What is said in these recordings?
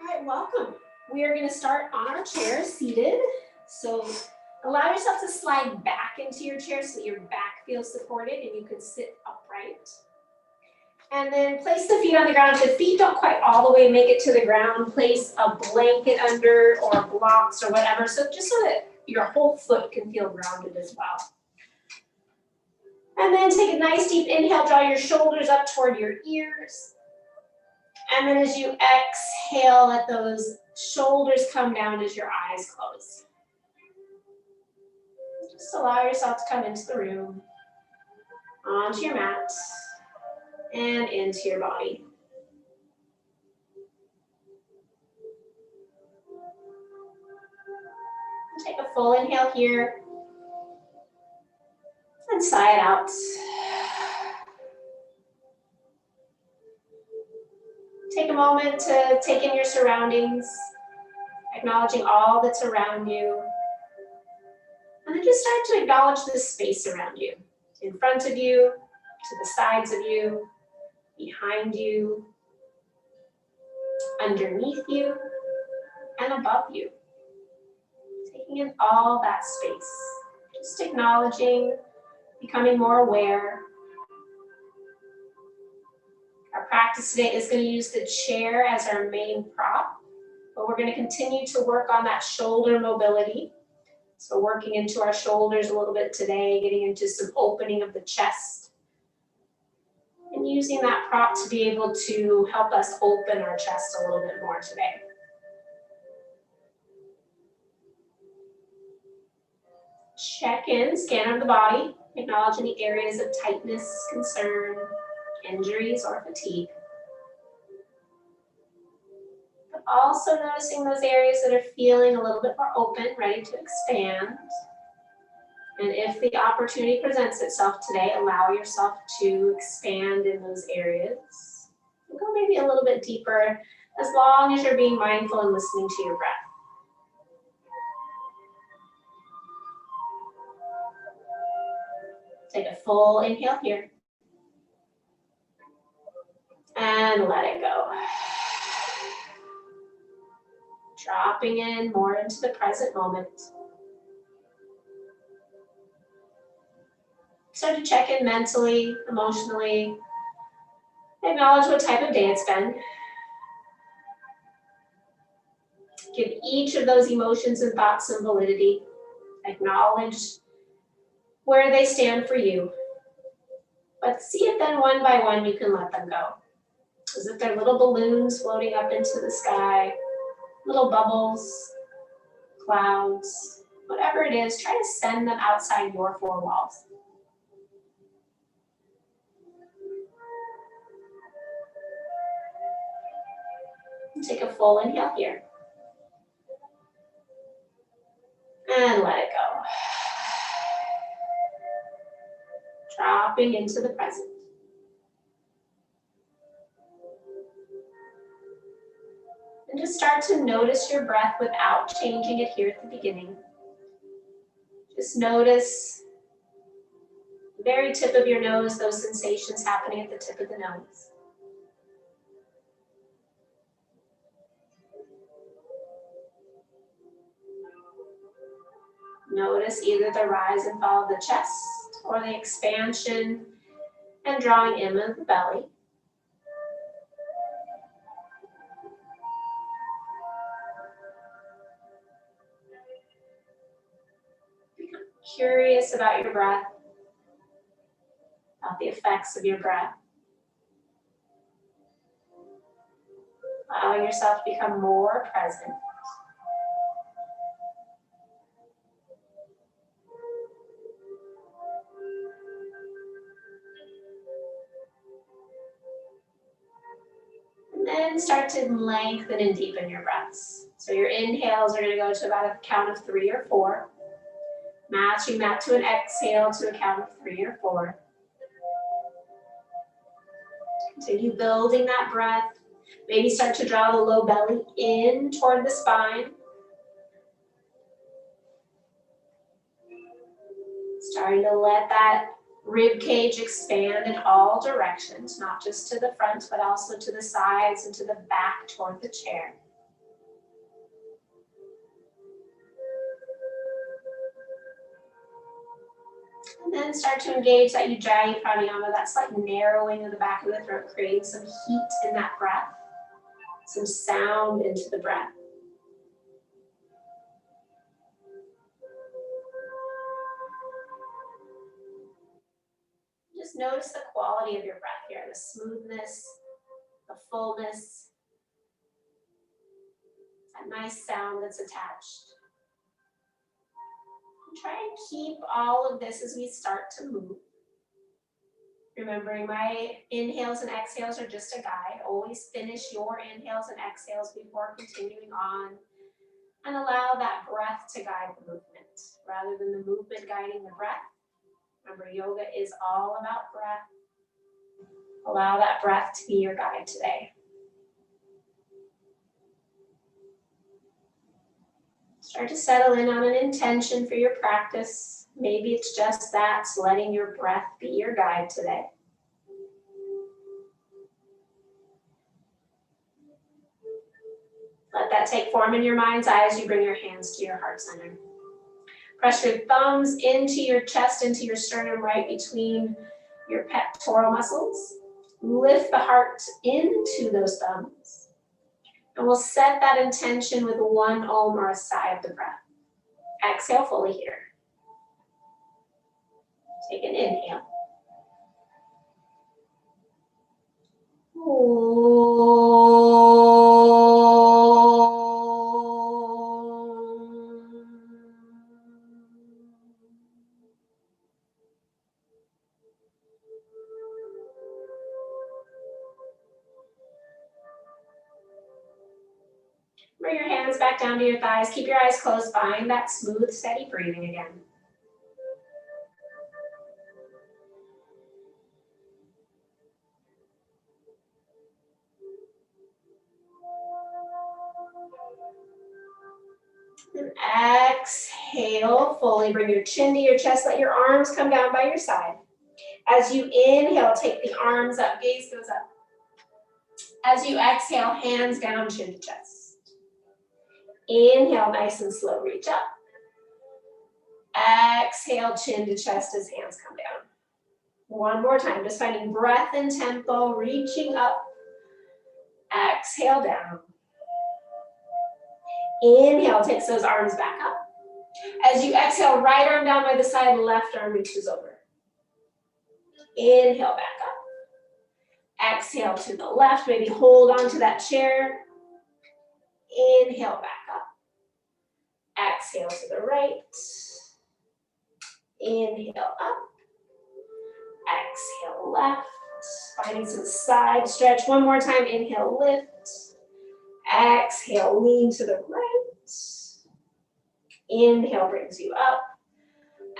All right, welcome. We are going to start on our chair, seated. So allow yourself to slide back into your chair so that your back feels supported and you can sit upright. And then place the feet on the ground. If the feet don't quite all the way make it to the ground, place a blanket under or blocks or whatever, so just so that your whole foot can feel grounded as well. And then take a nice deep inhale, draw your shoulders up toward your ears. And then as you exhale, let those shoulders come down as your eyes close. Just allow yourself to come into the room, onto your mat, and into your body. Take a full inhale here, and sigh it out. Take a moment to take in your surroundings, acknowledging all that's around you. And then just start to acknowledge the space around you, in front of you, to the sides of you, behind you, underneath you, and above you. Taking in all that space, just acknowledging, becoming more aware. Our practice today is going to use the chair as our main prop, but we're going to continue to work on that shoulder mobility. So working into our shoulders a little bit today, getting into some opening of the chest, and using that prop to be able to help us open our chest a little bit more today. Check in, scan of the body, acknowledge any areas of tightness, concern, injuries, or fatigue. But also noticing those areas that are feeling a little bit more open, ready to expand. And if the opportunity presents itself today, allow yourself to expand in those areas. And go maybe a little bit deeper, as long as you're being mindful and listening to your breath. Take a full inhale here. And let it go. Dropping in more into the present moment. Start to check in mentally, emotionally. Acknowledge what type of day it's been. Give each of those emotions and thoughts some validity. Acknowledge where they stand for you. But see if then one by one you can let them go. As if they're little balloons floating up into the sky, little bubbles, clouds, whatever it is, try to send them outside your four walls. Take a full inhale here. And let it go. Dropping into the present. And just start to notice your breath without changing it here at the beginning. Just notice the very tip of your nose, those sensations happening at the tip of the nose. Notice either the rise and fall of the chest or the expansion and drawing in of the belly. Become curious about your breath, about the effects of your breath. Allowing yourself to become more present. And then start to lengthen and deepen your breaths. So your inhales are going to go to about a count of 3 or 4. Matching that to an exhale to a count of 3 or 4. Continue building that breath. Maybe start to draw the low belly in toward the spine. Starting to let that rib cage expand in all directions, not just to the front, but also to the sides and to the back toward the chair. And then start to engage that Ujjayi Pranayama, that slight narrowing of the back of the throat, creating some heat in that breath, some sound into the breath. Just notice the quality of your breath here, the smoothness, the fullness, that nice sound that's attached. And try and keep all of this as we start to move. Remembering my inhales and exhales are just a guide. Always finish your inhales and exhales before continuing on. And allow that breath to guide the movement rather than the movement guiding the breath. Remember, yoga is all about breath. Allow that breath to be your guide today. Start to settle in on an intention for your practice. Maybe it's just that, it's letting your breath be your guide today. Let that take form in your mind's eye as you bring your hands to your heart center. Press your thumbs into your chest, into your sternum, right between your pectoral muscles. Lift the heart into those thumbs. And we'll set that intention with one Om or a sigh of the breath. Exhale fully here. Take an inhale. Bring your hands back down to your thighs. Keep your eyes closed. Find that smooth, steady breathing again. And exhale fully. Bring your chin to your chest. Let your arms come down by your side. As you inhale, take the arms up. Gaze goes up. As you exhale, hands down, chin to chest. Inhale, nice and slow, reach up. Exhale, chin to chest as hands come down. One more time, just finding breath and tempo, reaching up. Exhale down. Inhale, takes those arms back up. As you exhale, right arm down by the side, left arm reaches over. Inhale, back up. Exhale to the left, maybe hold on to that chair. Inhale, back up. Exhale to the right. Inhale up. Exhale left. Finding some side stretch. One more time. Inhale, lift. Exhale, lean to the right. Inhale brings you up.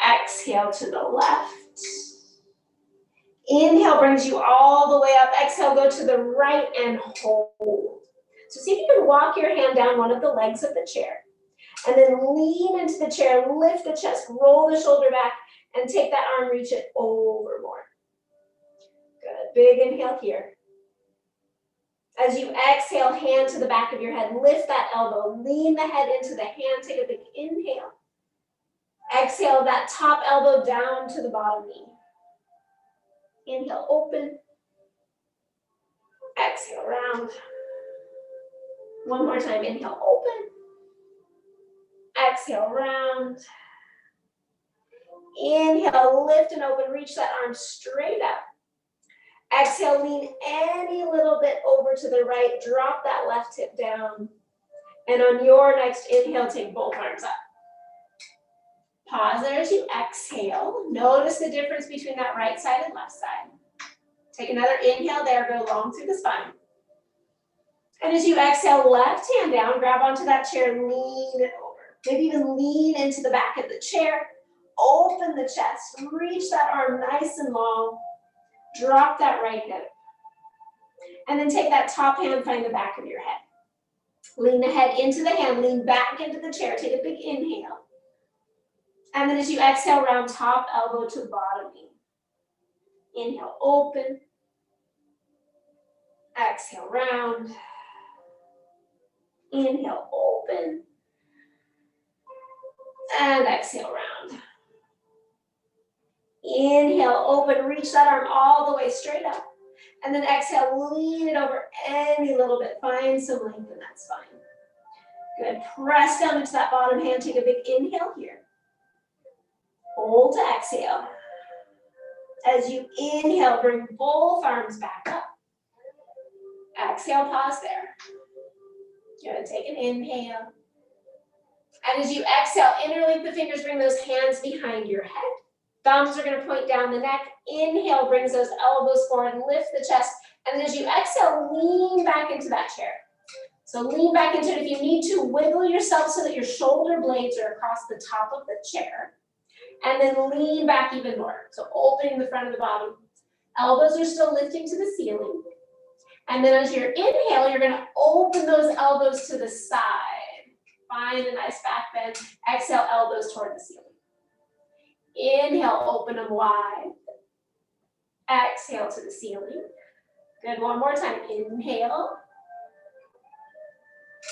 Exhale to the left. Inhale brings you all the way up. Exhale, go to the right and hold. So see if you can walk your hand down one of the legs of the chair. And then lean into the chair, lift the chest, roll the shoulder back, and take that arm, reach it over more. Good, big inhale here. As you exhale, hand to the back of your head, lift that elbow, lean the head into the hand, take a big inhale. Exhale that top elbow down to the bottom knee. Inhale, open. Exhale, round. One more time, inhale, open. Exhale, round. Inhale, lift and open, reach that arm straight up. Exhale, lean any little bit over to the right, drop that left hip down. And on your next inhale, take both arms up. Pause there as you exhale. Notice the difference between that right side and left side. Take another inhale there, go long through the spine. And as you exhale, left hand down, grab onto that chair, lean it over. Maybe even lean into the back of the chair. Open the chest, reach that arm nice and long. Drop that right hip. And then take that top hand, find the back of your head. Lean the head into the hand, lean back into the chair, take a big inhale. And then as you exhale, round top elbow to bottom knee. Inhale, open. Exhale, round. Inhale, open. And exhale, round. Inhale, open, reach that arm all the way straight up. And then exhale, lean it over any little bit. Find some length in that spine. Good. Press down into that bottom hand. Take a big inhale here. Hold to exhale. As you inhale, bring both arms back up. Exhale, pause there. Good. Take an inhale. And as you exhale, interlink the fingers, bring those hands behind your head. Thumbs are going to point down the neck. Inhale brings those elbows forward, lift the chest. And as you exhale, lean back into that chair. So lean back into it. If you need to, wiggle yourself so that your shoulder blades are across the top of the chair. And then lean back even more. So opening the front of the body. Elbows are still lifting to the ceiling. And then as you inhale, you're going to open those elbows to the side. Find a nice back bend. Exhale, elbows toward the ceiling. Inhale, open them wide. Exhale to the ceiling. Good, one more time. Inhale.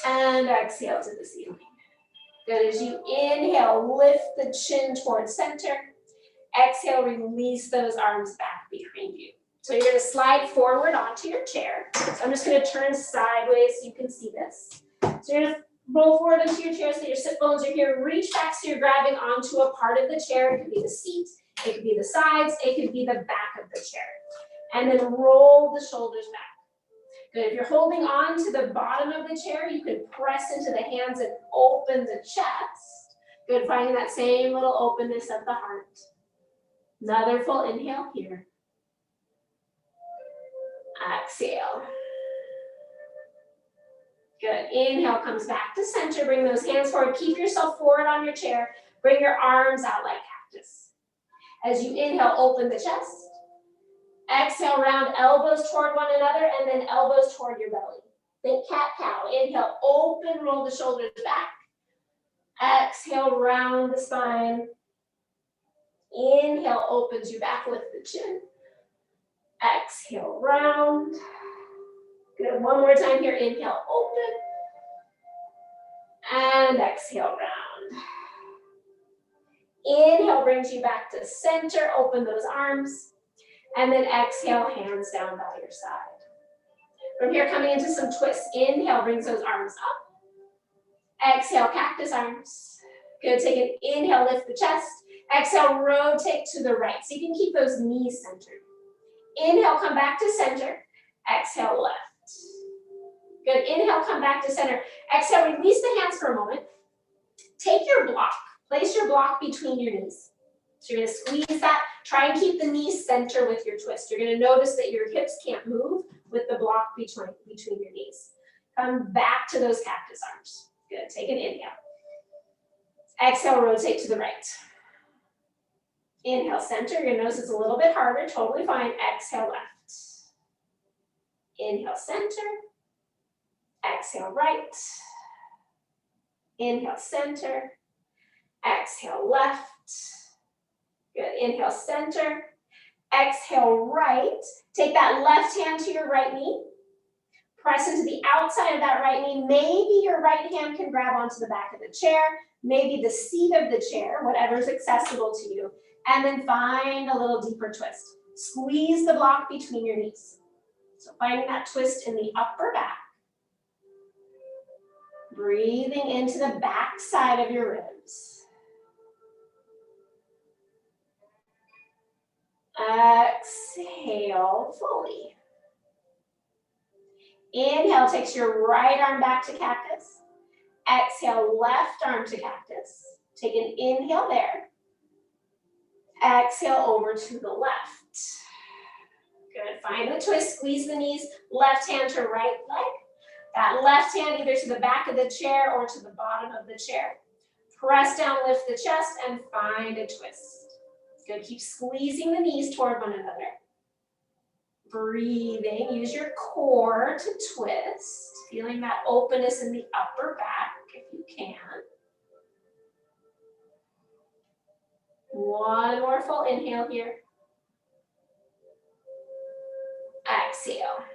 And exhale to the ceiling. Good, as you inhale, lift the chin towards center. Exhale, release those arms back behind you. So you're gonna slide forward onto your chair. So I'm just gonna turn sideways so you can see this. So you're gonna roll forward into your chair so your sit bones are here. Reach back so you're grabbing onto a part of the chair. It could be the seat, it could be the sides, it could be the back of the chair. And then roll the shoulders back. Good, if you're holding on to the bottom of the chair, you can press into the hands and open the chest. Good, finding that same little openness of the heart. Another full inhale here. Exhale. Good, inhale comes back to center. Bring those hands forward. Keep yourself forward on your chair. Bring your arms out like cactus. As you inhale, open the chest. Exhale, round elbows toward one another and then elbows toward your belly. Think cat-cow. Inhale, open, roll the shoulders back. Exhale, round the spine. Inhale, opens you back, lift the chin. Exhale, round. Good, one more time here. Inhale, open. And exhale, round. Inhale brings you back to center. Open those arms. And then exhale, hands down by your side. From here, coming into some twists. Inhale, brings those arms up. Exhale, cactus arms. Good, take an inhale, lift the chest. Exhale, rotate to the right. So you can keep those knees centered. Inhale, come back to center. Exhale, left. Good, inhale, come back to center. Exhale, release the hands for a moment. Take your block. Place your block between your knees. So you're gonna squeeze that. Try and keep the knees center with your twist. You're gonna notice that your hips can't move with the block between your knees. Come back to those cactus arms. Good, take an inhale. Exhale, rotate to the right. Inhale, center. You're gonna notice it's a little bit harder, totally fine. Exhale, left. Inhale, center. Exhale, right. Inhale, center. Exhale, left. Good, inhale, center. Exhale, right. Take that left hand to your right knee. Press into the outside of that right knee. Maybe your right hand can grab onto the back of the chair, maybe the seat of the chair, whatever's accessible to you. And then find a little deeper twist. Squeeze the block between your knees. So finding that twist in the upper back. Breathing into the back side of your ribs. Exhale fully. Inhale takes your right arm back to cactus. Exhale, left arm to cactus. Take an inhale there. Exhale over to the left. Good, find a twist, squeeze the knees, left hand to right leg. That left hand either to the back of the chair or to the bottom of the chair. Press down, lift the chest, and find a twist. Good, keep squeezing the knees toward one another. Breathing, use your core to twist. Feeling that openness in the upper back if you can. One more full inhale here. Exhale.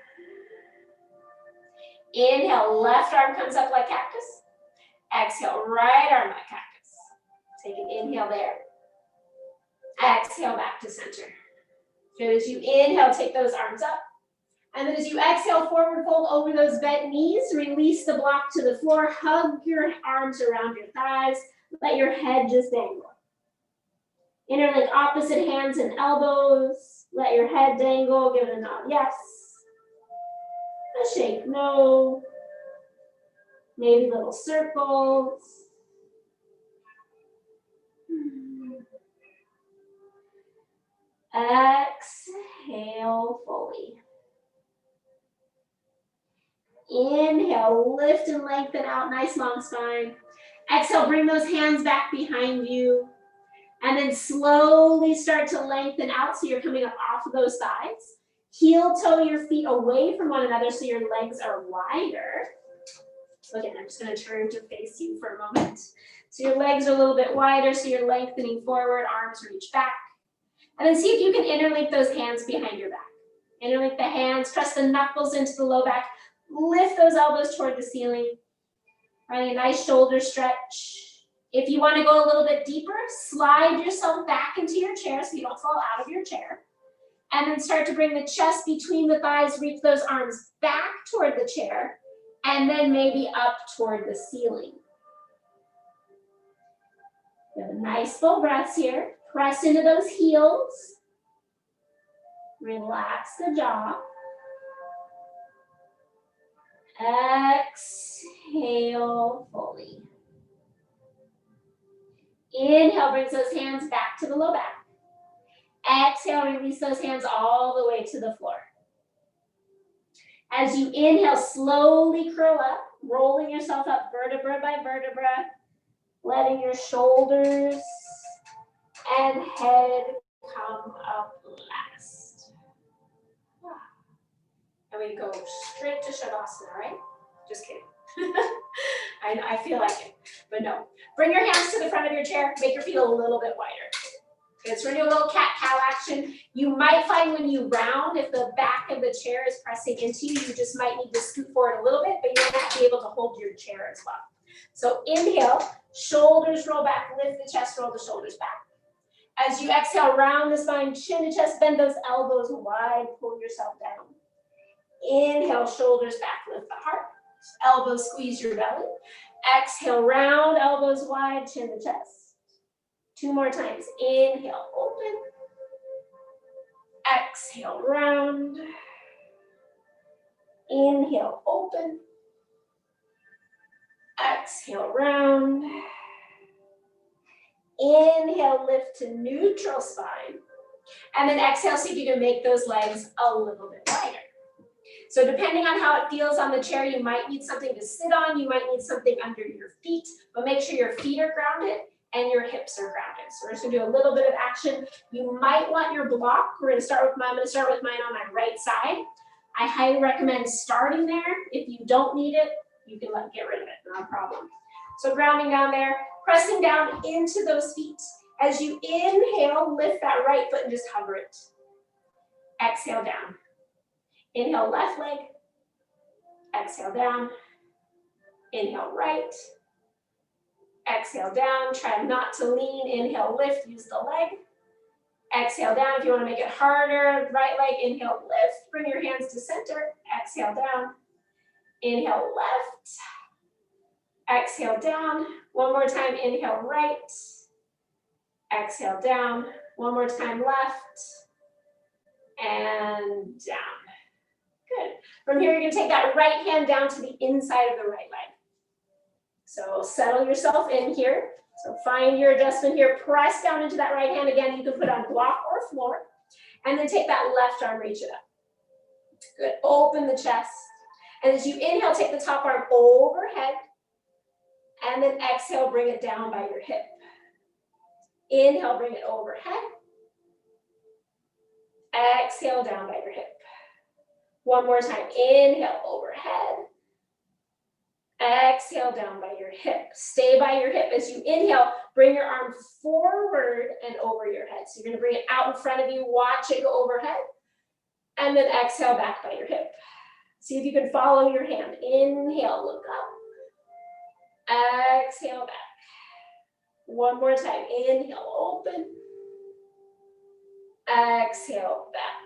Inhale, left arm comes up like cactus. Exhale, right arm like cactus. Take an inhale there. Exhale back to center. Good, as you inhale, take those arms up. And then as you exhale, forward fold over those bent knees, release the block to the floor, hug your arms around your thighs, let your head just dangle. Interlink opposite hands and elbows, let your head dangle, give it a nod, yes. A shake, no. Maybe little circles. Exhale fully. Inhale, lift and lengthen out, nice long spine. Exhale, bring those hands back behind you. And then slowly start to lengthen out so you're coming up off of those thighs. Heel toe your feet away from one another so your legs are wider. So again, I'm just going to turn to face you for a moment. So your legs are a little bit wider, so you're lengthening forward, arms reach back. And then see if you can interlink those hands behind your back. Interlink the hands, press the knuckles into the low back, lift those elbows toward the ceiling. Right, a nice shoulder stretch. If you want to go a little bit deeper, slide yourself back into your chair so you don't fall out of your chair. And then start to bring the chest between the thighs, reach those arms back toward the chair, and then maybe up toward the ceiling. You have a nice full breaths here. Press into those heels. Relax the jaw. Exhale fully. Inhale, brings those hands back to the low back. Exhale, release those hands all the way to the floor. As you inhale, slowly curl up, rolling yourself up vertebra by vertebra, letting your shoulders and head come up last. And we go straight to Shavasana, right? Just kidding. I feel like it, but no. Bring your hands to the front of your chair, make your feet a little bit wider. Okay, so we're doing a little cat-cow action. You might find when you round, if the back of the chair is pressing into you, you just might need to scoot forward a little bit, but you might not be able to hold your chair as well. So inhale, shoulders roll back, lift the chest, roll the shoulders back. As you exhale, round the spine, chin to chest, bend those elbows wide, pull yourself down. Inhale, shoulders back, lift the heart. Elbows squeeze your belly. Exhale, round, elbows wide, chin to chest. 2 more times. Inhale, open. Exhale, round. Inhale, open. Exhale, round. Inhale, lift to neutral spine. And then exhale, see if you can make those legs a little bit wider. So depending on how it feels on the chair, you might need something to sit on, you might need something under your feet, but make sure your feet are grounded and your hips are grounded. So we're just gonna do a little bit of action. You might want your block. I'm gonna start with mine on my right side. I highly recommend starting there. If you don't need it, you can get rid of it, not a problem. So grounding down there, pressing down into those feet. As you inhale, lift that right foot and just hover it. Exhale down. Inhale, left leg. Exhale down. Inhale, right. Exhale down. Try not to lean. Inhale, lift. Use the leg. Exhale down. If you want to make it harder, right leg. Inhale, lift. Bring your hands to center. Exhale down. Inhale, left. Exhale down. One more time. Inhale, right. Exhale down. One more time, left. And down. Good. From here, you're going to take that right hand down to the inside of the right leg. So settle yourself in here. So find your adjustment here. Press down into that right hand. Again, you can put on block or floor. And then take that left arm, reach it up. Good. Open the chest. And as you inhale, take the top arm overhead. And then exhale, bring it down by your hip. Inhale, bring it overhead. Exhale, down by your hip. One more time. Inhale, overhead. Exhale, down by your hip. Stay by your hip. As you inhale, bring your arm forward and over your head. So you're going to bring it out in front of you. Watch it go overhead. And then exhale, back by your hip. See if you can follow your hand. Inhale, look up. Exhale, back. One more time. Inhale, open. Exhale back.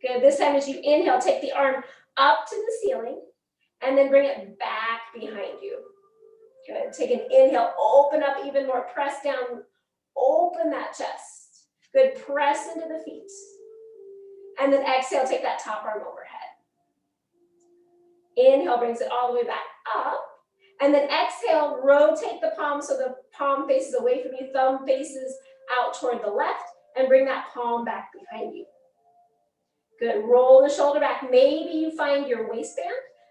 Good. This time as you inhale, take the arm up to the ceiling and then bring it back behind you. Good. Take an inhale, open up even more, press down, open that chest. Good. Press into the feet. And then exhale, take that top arm overhead. Inhale brings it all the way back up. And then exhale, rotate the palm so the palm faces away from you, thumb faces out toward the left, and bring that palm back behind you. Good. Roll the shoulder back. Maybe you find your waistband.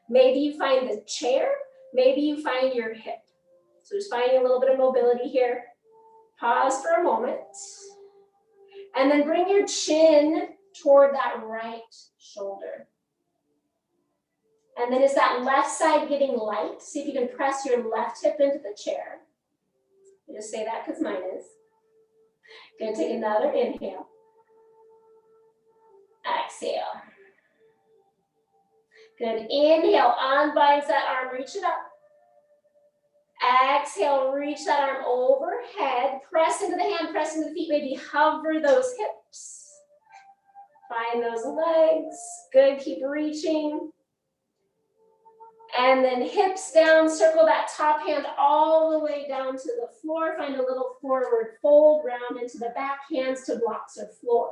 Maybe you find the chair. Maybe you find your hip. So just finding a little bit of mobility here. Pause for a moment. And then bring your chin toward that right shoulder. And then is that left side getting light? See if you can press your left hip into the chair. I just say that because mine is. Good. Take another inhale. Exhale. Good. Inhale, unbinds that arm, reach it up. Exhale, reach that arm overhead. Press into the hand, press into the feet. Maybe hover those hips. Find those legs. Good. Keep reaching. And then hips down, circle that top hand all the way down to the floor. Find a little forward fold, round into the back, hands to blocks or floor.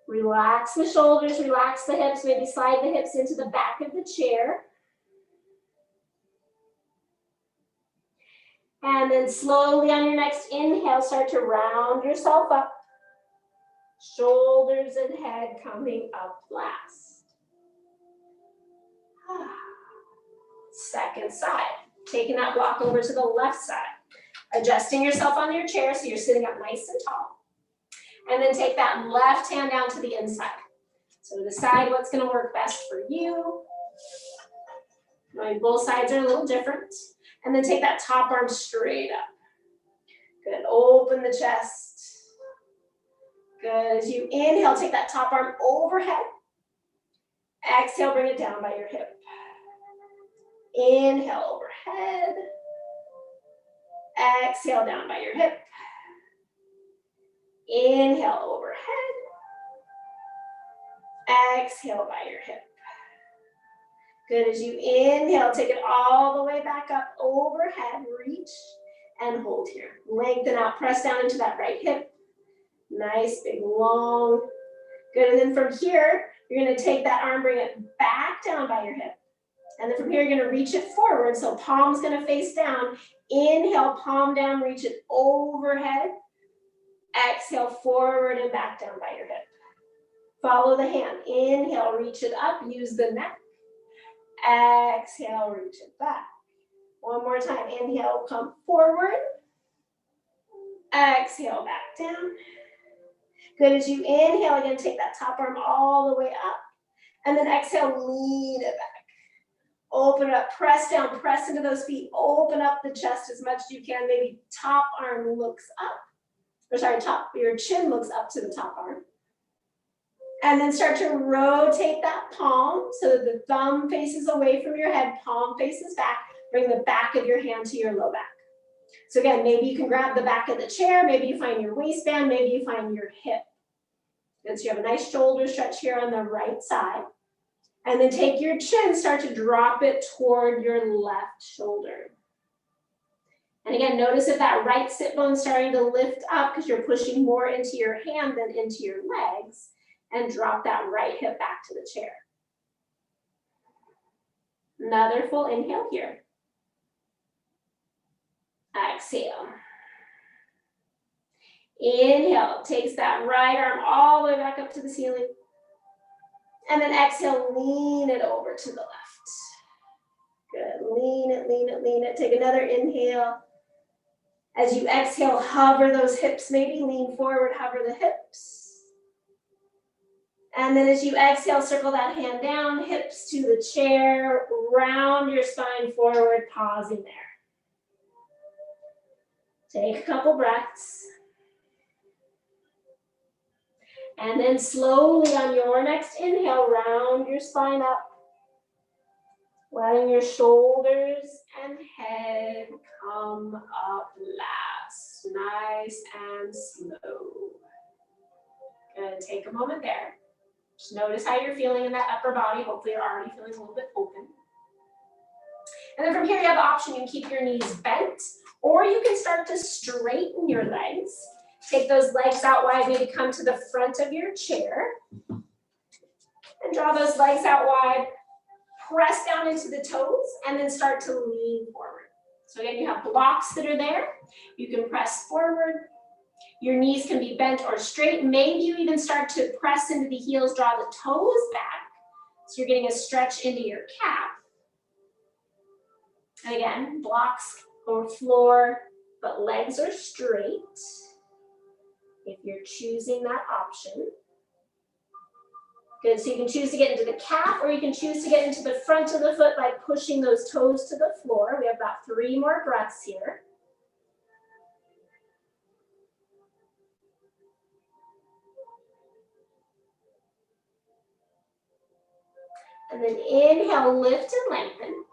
Relax the shoulders, relax the hips, maybe slide the hips into the back of the chair. And then slowly on your next inhale, start to round yourself up. Shoulders and head coming up last. Second side. Taking that block over to the left side. Adjusting yourself on your chair so you're sitting up nice and tall. And then take that left hand down to the inside. So decide what's going to work best for you. Both sides are a little different. And then take that top arm straight up. Good. Open the chest. Good. As you inhale, take that top arm overhead. Exhale, bring it down by your hip. Inhale overhead. Exhale down by your hip. Inhale overhead. Exhale by your hip. Good. As you inhale, take it all the way back up overhead. Reach and hold here. Lengthen out. Press down into that right hip. Nice, big, long. Good. And then from here, you're going to take that arm, bring it back down by your hip. And then from here, you're going to reach it forward. So palm's going to face down. Inhale, palm down, reach it overhead. Exhale, forward and back down by your hip. Follow the hand. Inhale, reach it up. Use the neck. Exhale, reach it back. One more time. Inhale, come forward. Exhale, back down. Good. As you inhale, again, take that top arm all the way up. And then exhale, lean it back. Open it up, press down, press into those feet. Open up the chest as much as you can. Maybe top arm looks up. Or sorry, your chin looks up to the top arm. And then start to rotate that palm so that the thumb faces away from your head, palm faces back. Bring the back of your hand to your low back. So again, maybe you can grab the back of the chair, maybe you find your waistband, maybe you find your hip. Good, so you have a nice shoulder stretch here on the right side. And then take your chin, start to drop it toward your left shoulder. And again, notice if that right sit bone is starting to lift up because you're pushing more into your hand than into your legs. And drop that right hip back to the chair. Another full inhale here. Exhale. Inhale, takes that right arm all the way back up to the ceiling. And then exhale, lean it over to the left. Good, lean it, lean it, lean it. Take another inhale. As you exhale, hover those hips, maybe lean forward, hover the hips. And then as you exhale, circle that hand down, hips to the chair, round your spine forward, pausing there. Take a couple breaths. And then slowly on your next inhale, round your spine up. Letting your shoulders and head come up last. Nice and slow. Good, take a moment there. Just notice how you're feeling in that upper body. Hopefully you're already feeling a little bit open. And then from here, you have the option, you can keep your knees bent, or you can start to straighten your legs. Take those legs out wide, maybe come to the front of your chair. And draw those legs out wide. Press down into the toes, and then start to lean forward. So again, you have blocks that are there. You can press forward. Your knees can be bent or straight. Maybe you even start to press into the heels, draw the toes back. So you're getting a stretch into your calf. And again, blocks or floor, but legs are straight. If you're choosing that option. Good, so you can choose to get into the calf, or you can choose to get into the front of the foot by pushing those toes to the floor. We have about 3 more breaths here. And then inhale, lift and lengthen.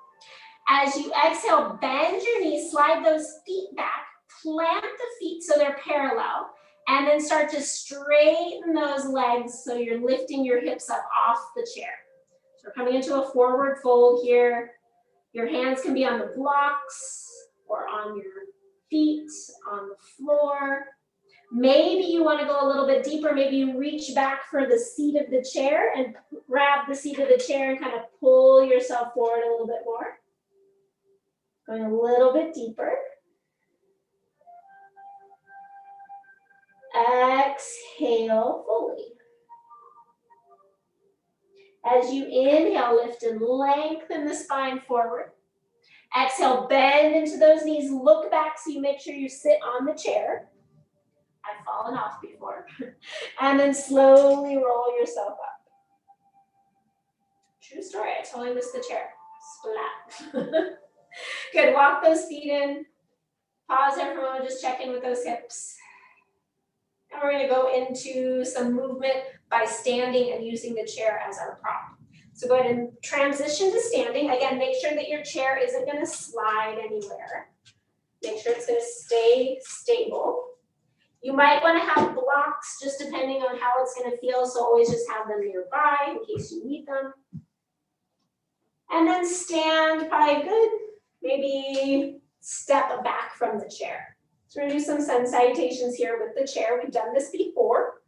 As you exhale, bend your knees, slide those feet back, plant the feet so they're parallel, and then start to straighten those legs so you're lifting your hips up off the chair. So we're coming into a forward fold here. Your hands can be on the blocks or on your feet, on the floor. Maybe you want to go a little bit deeper. Maybe you reach back for the seat of the chair and grab the seat of the chair and kind of pull yourself forward a little bit more. Going a little bit deeper. Exhale fully. As you inhale, lift and lengthen the spine forward. Exhale, bend into those knees, look back so you make sure you sit on the chair. I've fallen off before. And then slowly roll yourself up. True story, I totally missed the chair. Splat. Good, walk those feet in. Pause there for a moment, just check in with those hips. And we're gonna go into some movement by standing and using the chair as our prop. So go ahead and transition to standing. Again, make sure that your chair isn't gonna slide anywhere. Make sure it's gonna stay stable. You might wanna have blocks just depending on how it's gonna feel, so always just have them nearby in case you need them. And then stand probably good, maybe step back from the chair. So we're gonna do some sun salutations here with the chair. We've done this before.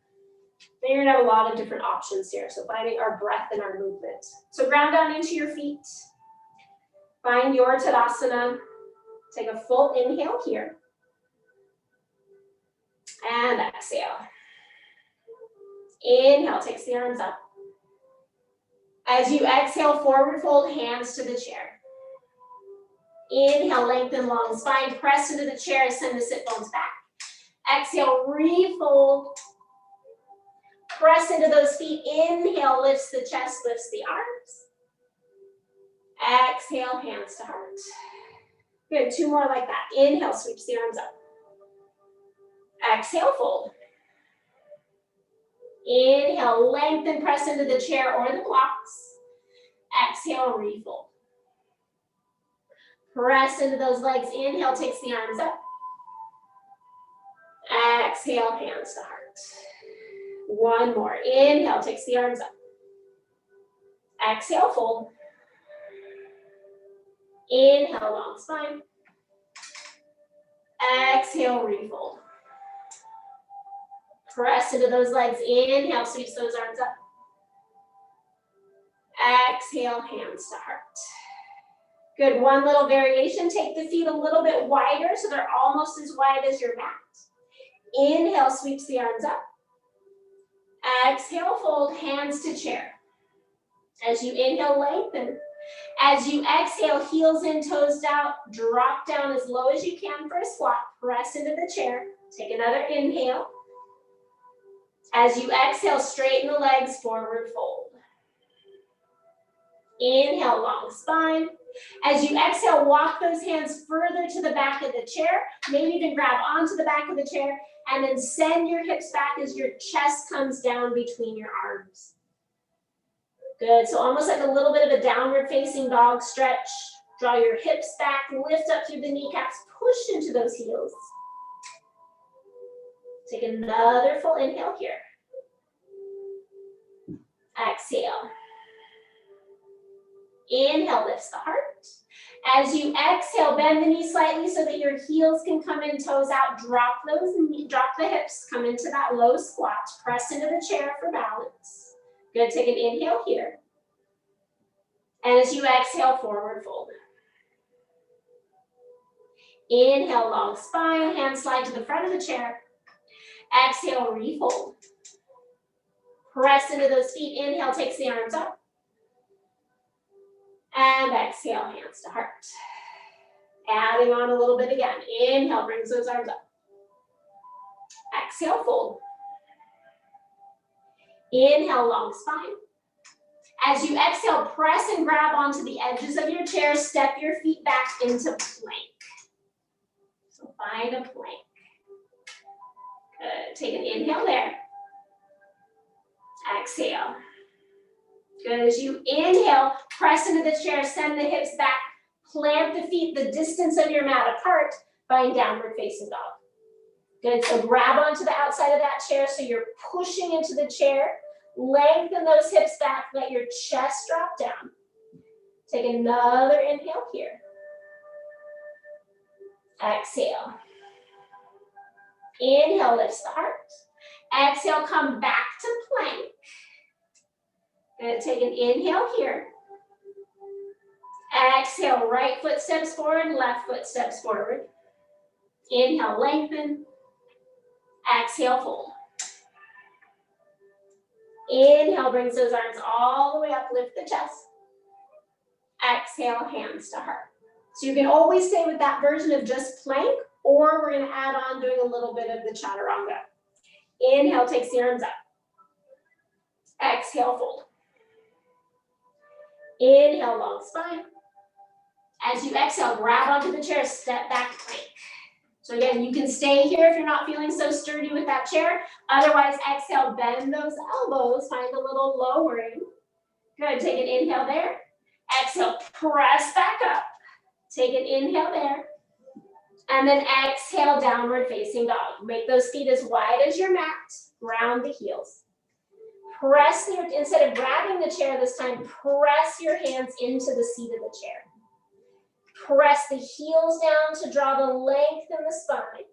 Then you're gonna have a lot of different options here. So finding our breath and our movement. So ground down into your feet. Find your Tadasana. Take a full inhale here. And exhale. Inhale, takes the arms up. As you exhale, forward fold, hands to the chair. Inhale, lengthen long spine, press into the chair, send the sit bones back. Exhale, refold. Press into those feet. Inhale, lifts the chest, lifts the arms. Exhale, hands to heart. Good, 2 more like that. Inhale, sweeps the arms up. Exhale, fold. Inhale, lengthen, press into the chair or the blocks. Exhale, refold. Press into those legs. Inhale, takes the arms up. Exhale, hands to heart. 1 more. Inhale, takes the arms up. Exhale, fold. Inhale, long spine. Exhale, refold. Press into those legs. Inhale, sweeps those arms up. Exhale, hands to heart. Good, 1 little variation. Take the feet a little bit wider so they're almost as wide as your mat. Inhale, sweeps the arms up. Exhale, fold, hands to chair. As you inhale, lengthen. As you exhale, heels in, toes out, drop down as low as you can for a squat. Press into the chair. Take another inhale. As you exhale, straighten the legs, forward fold. Inhale, long spine. As you exhale, walk those hands further to the back of the chair. Maybe even grab onto the back of the chair and then send your hips back as your chest comes down between your arms. Good, so almost like a little bit of a downward facing dog stretch. Draw your hips back, lift up through the kneecaps, push into those heels. Take another full inhale here. Exhale. Inhale, lifts the heart. As you exhale, bend the knees slightly so that your heels can come in, toes out. Drop the hips, come into that low squat. Press into the chair for balance. Good, take an inhale here. And as you exhale, forward fold. Inhale, long spine, hands slide to the front of the chair. Exhale, refold. Press into those feet. Inhale, takes the arms up. And exhale, hands to heart. Adding on a little bit again. Inhale, brings those arms up. Exhale, fold. Inhale, long spine. As you exhale, press and grab onto the edges of your chair. Step your feet back into plank. So find a plank. Good. Take an inhale there. Exhale. Good. As you inhale, press into the chair, send the hips back, plant the feet the distance of your mat apart, find downward facing dog. Good. So grab onto the outside of that chair so you're pushing into the chair. Lengthen those hips back, let your chest drop down. Take another inhale here. Exhale. Inhale, lifts the heart. Exhale, come back to plank. Good, take an inhale here. Exhale, right foot steps forward, left foot steps forward. Inhale, lengthen. Exhale, fold. Inhale, brings those arms all the way up, lift the chest. Exhale, hands to heart. So you can always stay with that version of just plank, or we're gonna add on doing a little bit of the chaturanga. Inhale, takes the arms up. Exhale, fold. Inhale, long spine. As you exhale, grab onto the chair, step back, plank. So again, you can stay here if you're not feeling so sturdy with that chair. Otherwise, exhale, bend those elbows, find a little lowering. Good, take an inhale there. Exhale, press back up. Take an inhale there. And then exhale, downward facing dog. Make those feet as wide as your mat. Ground the heels. Press your, instead of grabbing the chair this time, press your hands into the seat of the chair. Press the heels down to draw the length in the spine.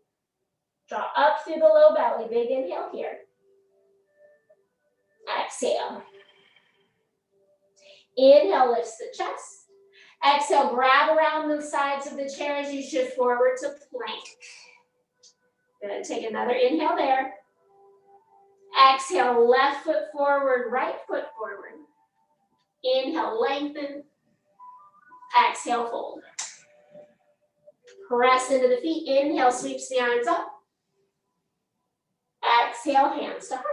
Draw up through the low belly. Big inhale here. Exhale. Inhale, lifts the chest. Exhale, grab around the sides of the chair as you shift forward to plank. Good, take another inhale there. Exhale, left foot forward, right foot forward. Inhale, lengthen. Exhale, fold. Press into the feet. Inhale, sweeps the arms up. Exhale, hands to heart.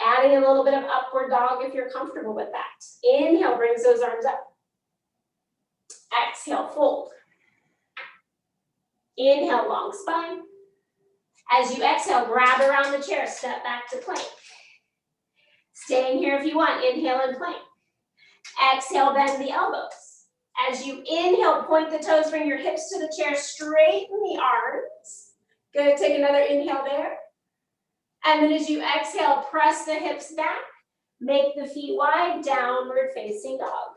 Adding a little bit of upward dog if you're comfortable with that. Inhale, brings those arms up. Exhale, fold. Inhale, long spine. As you exhale, grab around the chair, step back to plank. Staying here if you want, inhale and plank. Exhale, bend the elbows. As you inhale, point the toes, bring your hips to the chair, straighten the arms. Good, take another inhale there. And then as you exhale, press the hips back, make the feet wide, downward facing dog.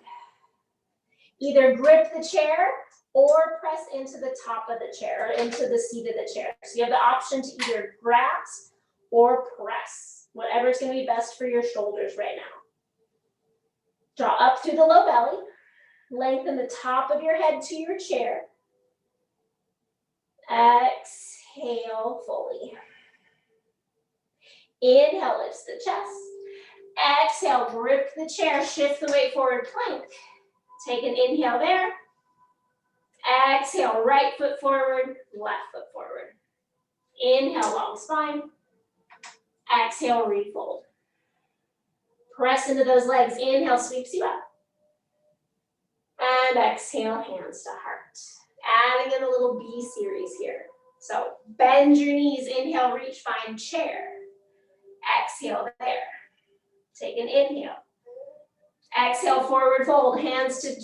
Either grip the chair or press into the top of the chair or into the seat of the chair. So you have the option to either grasp or press, whatever's gonna be best for your shoulders right now. Draw up through the low belly. Lengthen the top of your head to your chair. Exhale fully. Inhale, lifts the chest. Exhale, grip the chair, shift the weight forward, plank. Take an inhale there. Exhale, right foot forward, left foot forward. Inhale, long spine. Exhale, refold. Press into those legs. Inhale, sweeps you up. And exhale, hands to heart. Adding in a little B series here. So bend your knees, inhale, reach, find chair. Exhale there. Take an inhale. Exhale, forward fold, hands to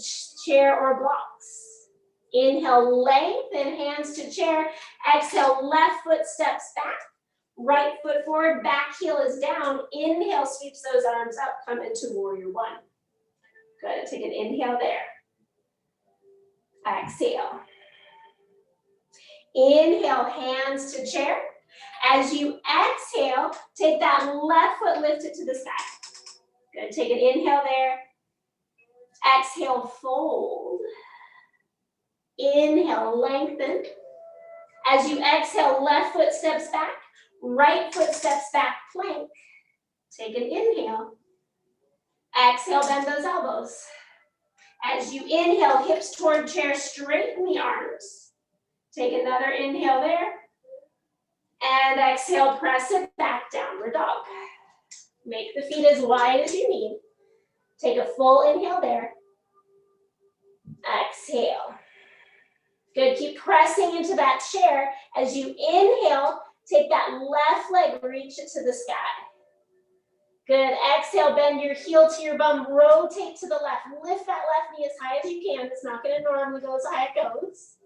chair or blocks. Inhale, lengthen, hands to chair. Exhale, left foot steps back. Right foot forward, back heel is down. Inhale, sweeps those arms up, come into warrior one. Good, take an inhale there. Exhale. Inhale, hands to chair. As you exhale, take that left foot, lift it to the sky. Good, take an inhale there. Exhale, fold. Inhale, lengthen. As you exhale, left foot steps back, right foot steps back, plank. Take an inhale. Exhale, bend those elbows. As you inhale, hips toward chair, straighten the arms. Take another inhale there. And exhale, press it back, downward dog. Make the feet as wide as you need. Take a full inhale there. Exhale. Good, keep pressing into that chair. As you inhale, take that left leg, reach it to the sky. Good, exhale, bend your heel to your bum, rotate to the left. Lift that left knee as high as you can. It's not gonna normally go as high as it goes.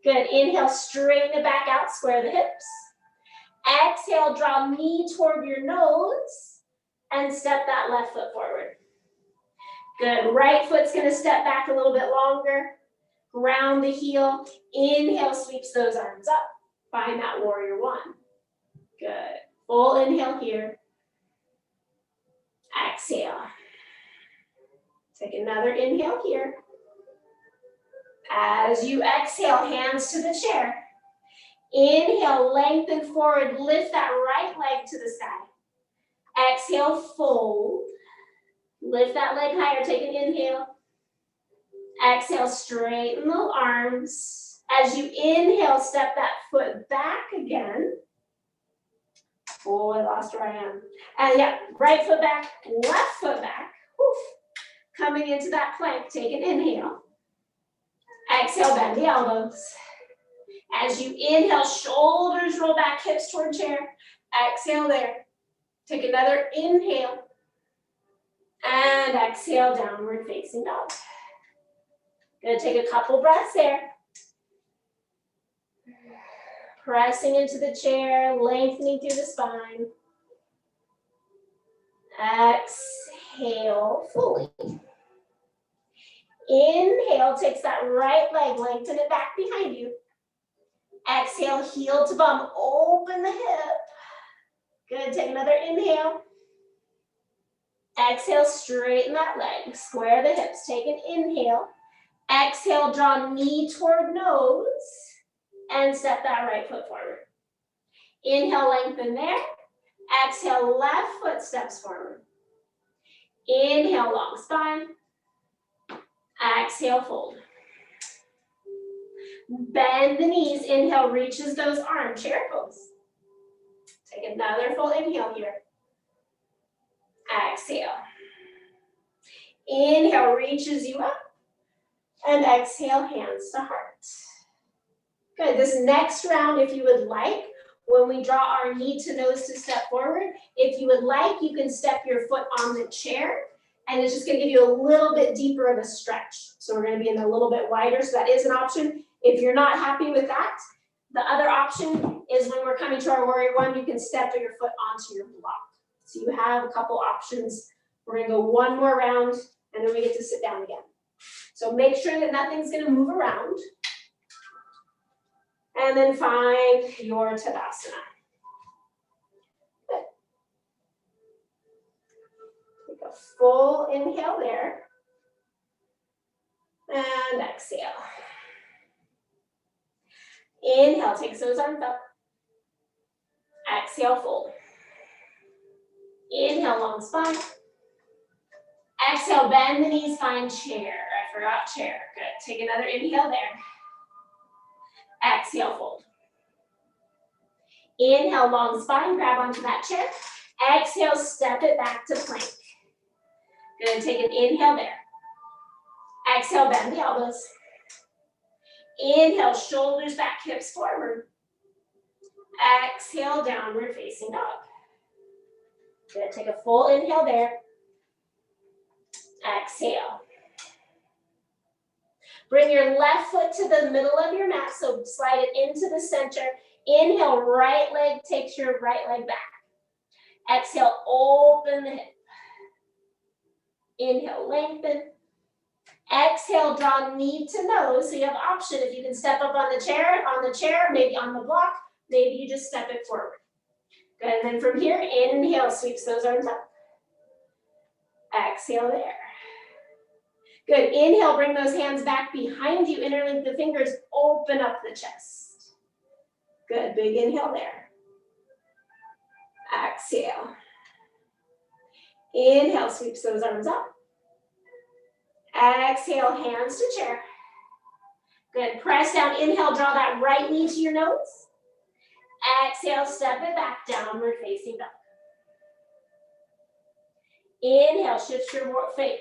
Good, inhale, straighten it back out, square the hips. Exhale, draw knee toward your nose and step that left foot forward. Good, right foot's gonna step back a little bit longer. Ground the heel, inhale, sweeps those arms up. Find that warrior one. Good, full inhale here. Exhale. Take another inhale here. As you exhale, hands to the chair. Inhale, lengthen forward, lift that right leg to the sky. Exhale, fold. Lift that leg higher, take an inhale. Exhale, straighten the arms. As you inhale, step that foot back again. Oh, I lost where I am. And yeah, right foot back, left foot back. Oof. Coming into that plank, take an inhale. Exhale, bend the elbows. As you inhale, shoulders roll back, hips toward chair. Exhale there. Take another inhale. And exhale, downward facing dog. Gonna take a couple breaths there. Pressing into the chair, lengthening through the spine. Exhale fully. Inhale, takes that right leg, lengthen it back behind you. Exhale, heel to bum, open the hip. Good, take another inhale. Exhale, straighten that leg, square the hips, take an inhale. Exhale, draw knee toward nose, and step that right foot forward. Inhale, lengthen there. Exhale, left foot steps forward. Inhale, long spine. Exhale, fold. Bend the knees, inhale, reaches those arms, chair pose. Take another full inhale here. Exhale. Inhale, reaches you up. And exhale, hands to heart. Good, this next round, if you would like, when we draw our knee to nose to step forward, if you would like, you can step your foot on the chair, and it's just gonna give you a little bit deeper of a stretch. So we're gonna be in a little bit wider, so that is an option. If you're not happy with that, the other option is when we're coming to our warrior one, you can step your foot onto your block. So you have a couple options. We're gonna go one more round, and then we get to sit down again. So make sure that nothing's gonna move around. And then find your Tadasana. Good. Take a full inhale there. And exhale. Inhale, take those arms up. Exhale, fold. Inhale, long spine. Exhale, bend the knees, find chair. I forgot chair. Good. Take another inhale there. Exhale, fold. Inhale, long spine, grab onto that chair. Exhale, step it back to plank. Good, take an inhale there. Exhale, bend the elbows. Inhale, shoulders back, hips forward. Exhale, downward facing dog. Good, take a full inhale there. Exhale. Bring your left foot to the middle of your mat, so slide it into the center. Inhale, right leg takes your right leg back. Exhale, open the hip. Inhale, lengthen. Exhale, draw knee to nose. So you have option if you can step up on the chair, maybe on the block, maybe you just step it forward. Good, and then from here, inhale, sweeps those arms up. Exhale there. Good, inhale, bring those hands back behind you, interlink the fingers, open up the chest. Good, big inhale there. Exhale. Inhale, sweeps those arms up. Exhale, hands to chair. Good, press down, inhale, draw that right knee to your nose. Exhale, step it back, downward facing dog. Inhale, shift your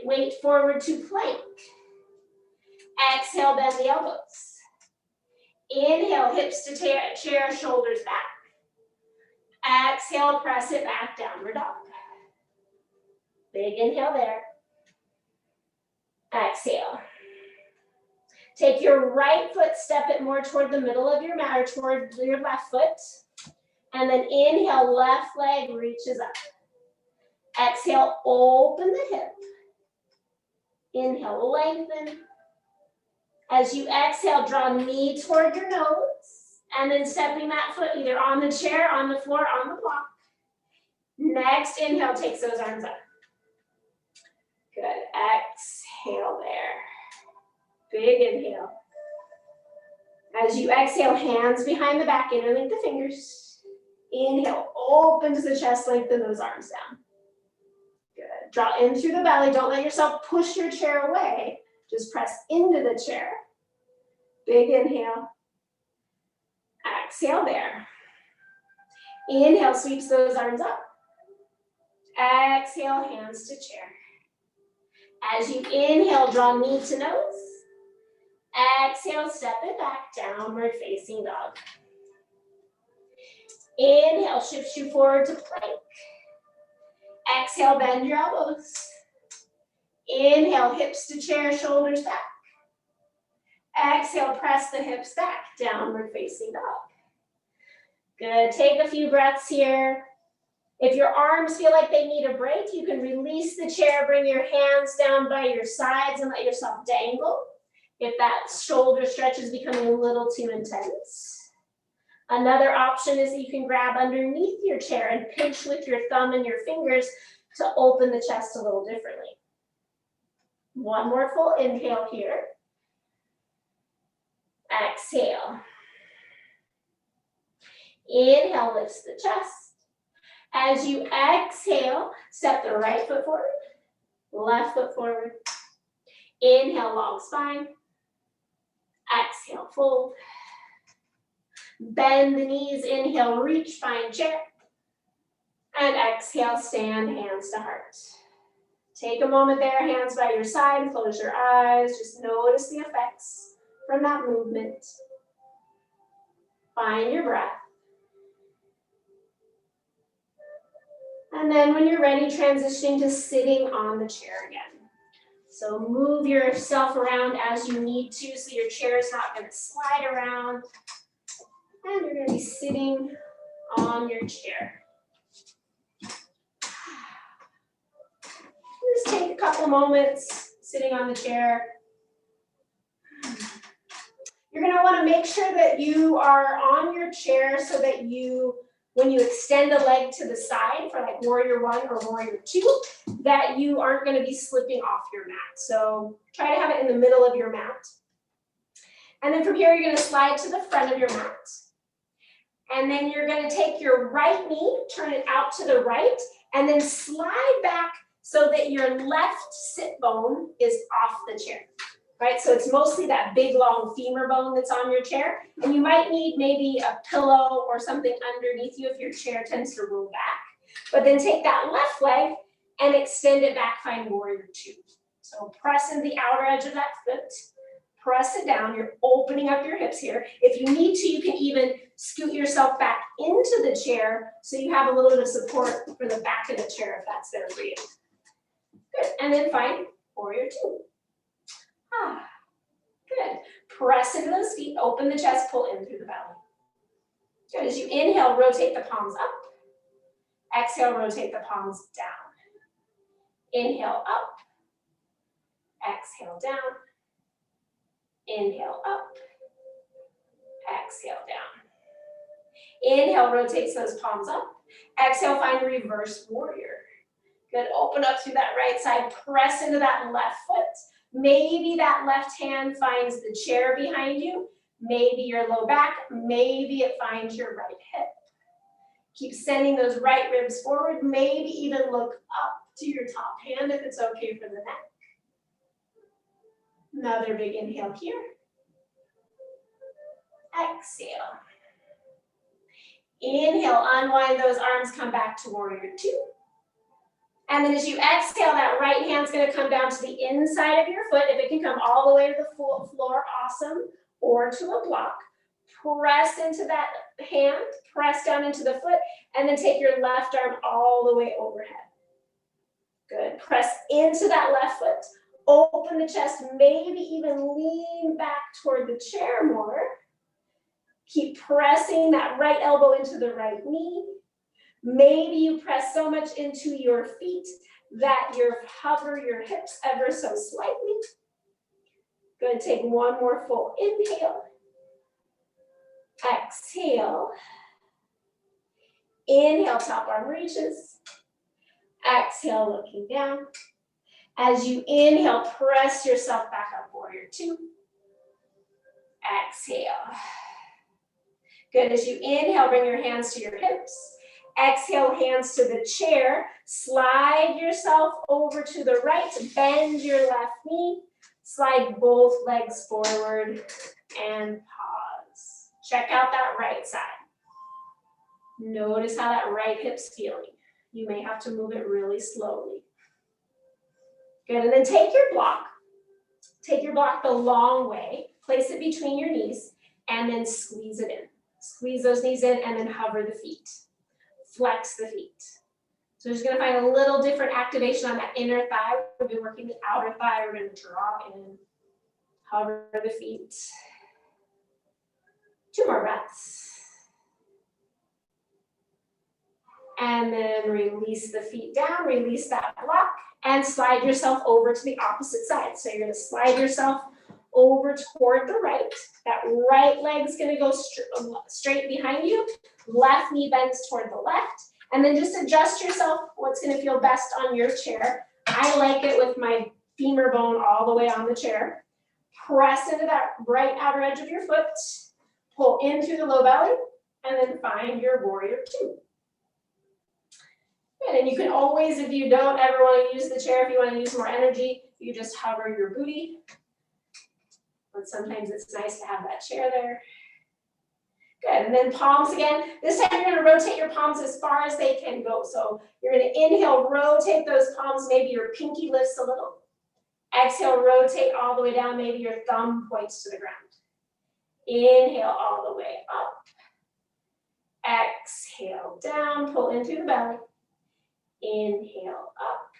weight forward to plank. Exhale, bend the elbows. Inhale, hips to chair, shoulders back. Exhale, press it back, downward dog. Big inhale there. Exhale. Take your right foot, step it more toward the middle of your mat or toward your left foot. And then inhale, left leg reaches up. Exhale, open the hip. Inhale, lengthen. As you exhale, draw knee toward your nose. And then stepping that foot either on the chair, on the floor, on the block. Next inhale takes those arms up. Good, exhale there. Big inhale. As you exhale, hands behind the back, interlink the fingers. Inhale, opens the chest, lengthen those arms down. Good, draw in through the belly. Don't let yourself push your chair away. Just press into the chair. Big inhale. Exhale there. Inhale, sweeps those arms up. Exhale, hands to chair. As you inhale, draw knee to nose. Exhale, step it back, downward facing dog. Inhale, shifts you forward to plank. Exhale, bend your elbows. Inhale, hips to chair, shoulders back. Exhale, press the hips back, downward facing dog. Good, take a few breaths here. If your arms feel like they need a break, you can release the chair, bring your hands down by your sides and let yourself dangle. If that shoulder stretch is becoming a little too intense. Another option is that you can grab underneath your chair and pinch with your thumb and your fingers to open the chest a little differently. One more full inhale here. Exhale. Inhale, lifts the chest. As you exhale, step the right foot forward, left foot forward. Inhale, long spine. Exhale, fold. Bend the knees, inhale, reach, find chair. And exhale, stand, hands to heart. Take a moment there, hands by your side, close your eyes, just notice the effects from that movement. Find your breath. And then when you're ready, transitioning to sitting on the chair again. So move yourself around as you need to, so your chair is not going to slide around. And you're going to be sitting on your chair. Just take a couple moments sitting on the chair. You're going to want to make sure that you are on your chair so that when you extend the leg to the side for like warrior 1 or warrior 2, that you aren't going to be slipping off your mat. So try to have it in the middle of your mat. And then from here, you're going to slide to the front of your mat. And then you're going to take your right knee, turn it out to the right, and then slide back so that your left sit bone is off the chair. Right, so it's mostly that big long femur bone that's on your chair, and you might need maybe a pillow or something underneath you if your chair tends to roll back. But then take that left leg and extend it back, find warrior 2. So press in the outer edge of that foot, press it down, you're opening up your hips here. If you need to, you can even scoot yourself back into the chair so you have a little bit of support for the back of the chair if that's there for you. Good, and then find warrior 2. Good. Press into those feet, open the chest, pull in through the belly. Good. As you inhale, rotate the palms up. Exhale, rotate the palms down. Inhale up. Exhale down. Inhale up. Exhale down. Inhale, rotates those palms up. Exhale, find reverse warrior. Good. Open up through that right side. Press into that left foot. Maybe that left hand finds the chair behind you. Maybe your low back. Maybe it finds your right hip. Keep sending those right ribs forward. Maybe even look up to your top hand if it's okay for the neck. Another big inhale here. Exhale. Inhale, unwind those arms, come back to warrior two. And then as you exhale, that right hand's gonna come down to the inside of your foot. If it can come all the way to the floor, awesome, or to a block. Press into that hand, press down into the foot, and then take your left arm all the way overhead. Good, press into that left foot. Open the chest, maybe even lean back toward the chair more. Keep pressing that right elbow into the right knee. Maybe you press so much into your feet that you hover your hips ever so slightly. Good, take one more full inhale. Exhale. Inhale, top arm reaches. Exhale, looking down. As you inhale, press yourself back up, warrior two. Exhale. Good, as you inhale, bring your hands to your hips. Exhale, hands to the chair. Slide yourself over to the right, bend your left knee. Slide both legs forward and pause. Check out that right side. Notice how that right hip's feeling. You may have to move it really slowly. Good, and then take your block. Take your block the long way, place it between your knees, and then squeeze it in. Squeeze those knees in and then hover the feet. Flex the feet. So we're just gonna find a little different activation on that inner thigh. We've been working the outer thigh. We're gonna drop in, hover the feet. 2 more breaths. And then release the feet down, release that block, and slide yourself over to the opposite side. So you're gonna slide yourself over toward the right. That right leg's gonna go straight behind you. Left knee bends toward the left. And then just adjust yourself what's gonna feel best on your chair. I like it with my femur bone all the way on the chair. Press into that right outer edge of your foot. Pull in through the low belly, and then find your warrior two. Good, and you can always, if you don't ever want to use the chair, if you want to use more energy, you just hover your booty. But sometimes it's nice to have that chair there. Good, and then palms again. This time you're gonna rotate your palms as far as they can go. So you're gonna inhale, rotate those palms, maybe your pinky lifts a little. Exhale, rotate all the way down, maybe your thumb points to the ground. Inhale all the way up. Exhale down, pull in through the belly. Inhale up.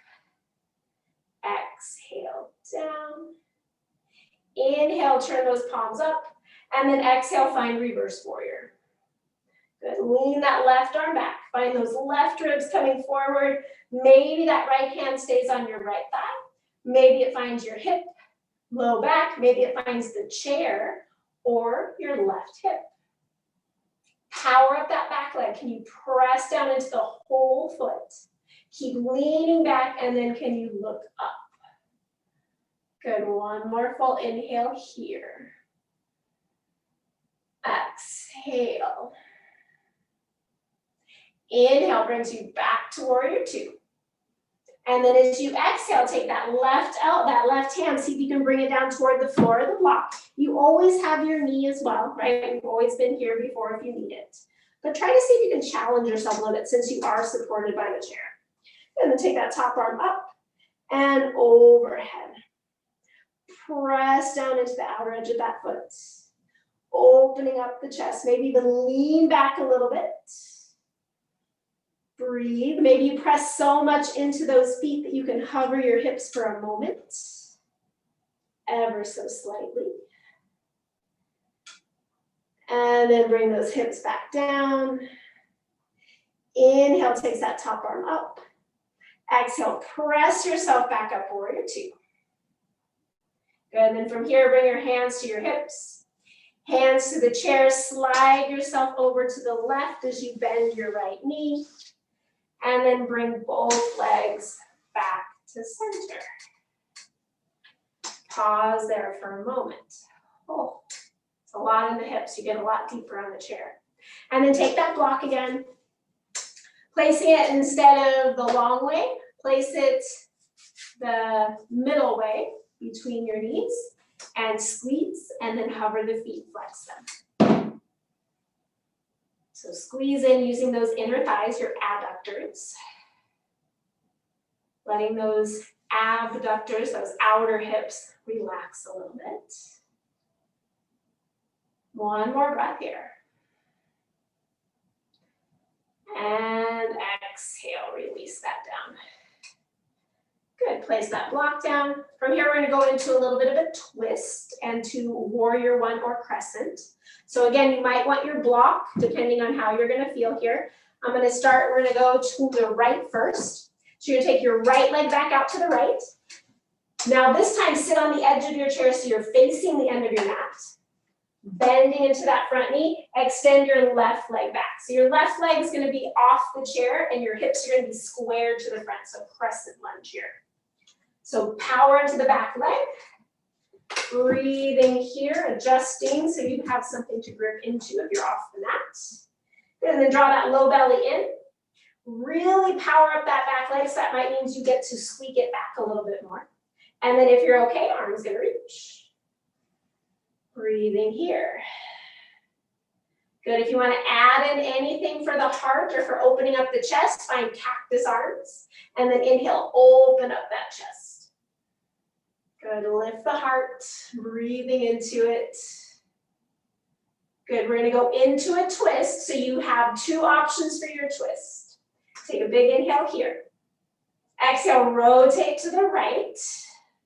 Exhale down. Inhale, turn those palms up. And then exhale, find reverse warrior. Good, lean that left arm back. Find those left ribs coming forward. Maybe that right hand stays on your right thigh. Maybe it finds your hip, low back. Maybe it finds the chair or your left hip. Power up that back leg. Can you press down into the whole foot? Keep leaning back, and then can you look up? Good, one more full inhale here. Exhale. Inhale brings you back to warrior two. And then as you exhale, take that left hand, see if you can bring it down toward the floor of the block. You always have your knee as well, right? You've always been here before if you need it. But try to see if you can challenge yourself a little bit since you are supported by the chair. And then take that top arm up and overhead. Press down into the outer edge of that foot. Opening up the chest, maybe even lean back a little bit. Breathe. Maybe you press so much into those feet that you can hover your hips for a moment. Ever so slightly. And then bring those hips back down. Inhale, takes that top arm up. Exhale, press yourself back up, warrior two. Good, and then from here, bring your hands to your hips. Hands to the chair, slide yourself over to the left as you bend your right knee. And then bring both legs back to center. Pause there for a moment. Oh, it's a lot in the hips. You get a lot deeper on the chair. And then take that block again. Placing it instead of the long way, place it the middle way between your knees and squeeze, and then hover the feet, flex them. So squeeze in using those inner thighs, your adductors. Letting those abductors, those outer hips, relax a little bit. One more breath here. And exhale, release that down. Good, place that block down. From here, we're gonna go into a little bit of a twist and to warrior one or crescent. So again, you might want your block, depending on how you're gonna feel here. I'm gonna start, we're gonna go to the right first. So you're gonna take your right leg back out to the right. Now this time, sit on the edge of your chair so you're facing the end of your mat. Bending into that front knee, extend your left leg back. So your left leg is gonna be off the chair and your hips are gonna be squared to the front, so crescent lunge here. So power into the back leg, breathing here, adjusting so you have something to grip into if you're off the mat. And then draw that low belly in. Really power up that back leg, so that might mean you get to squeak it back a little bit more. And then if you're okay, arms gonna reach. Breathing here. Good, if you wanna add in anything for the heart or for opening up the chest, find cactus arms. And then inhale, open up that chest. Good, lift the heart, breathing into it. Good, we're gonna go into a twist, so you have two options for your twist. Take a big inhale here. Exhale, rotate to the right.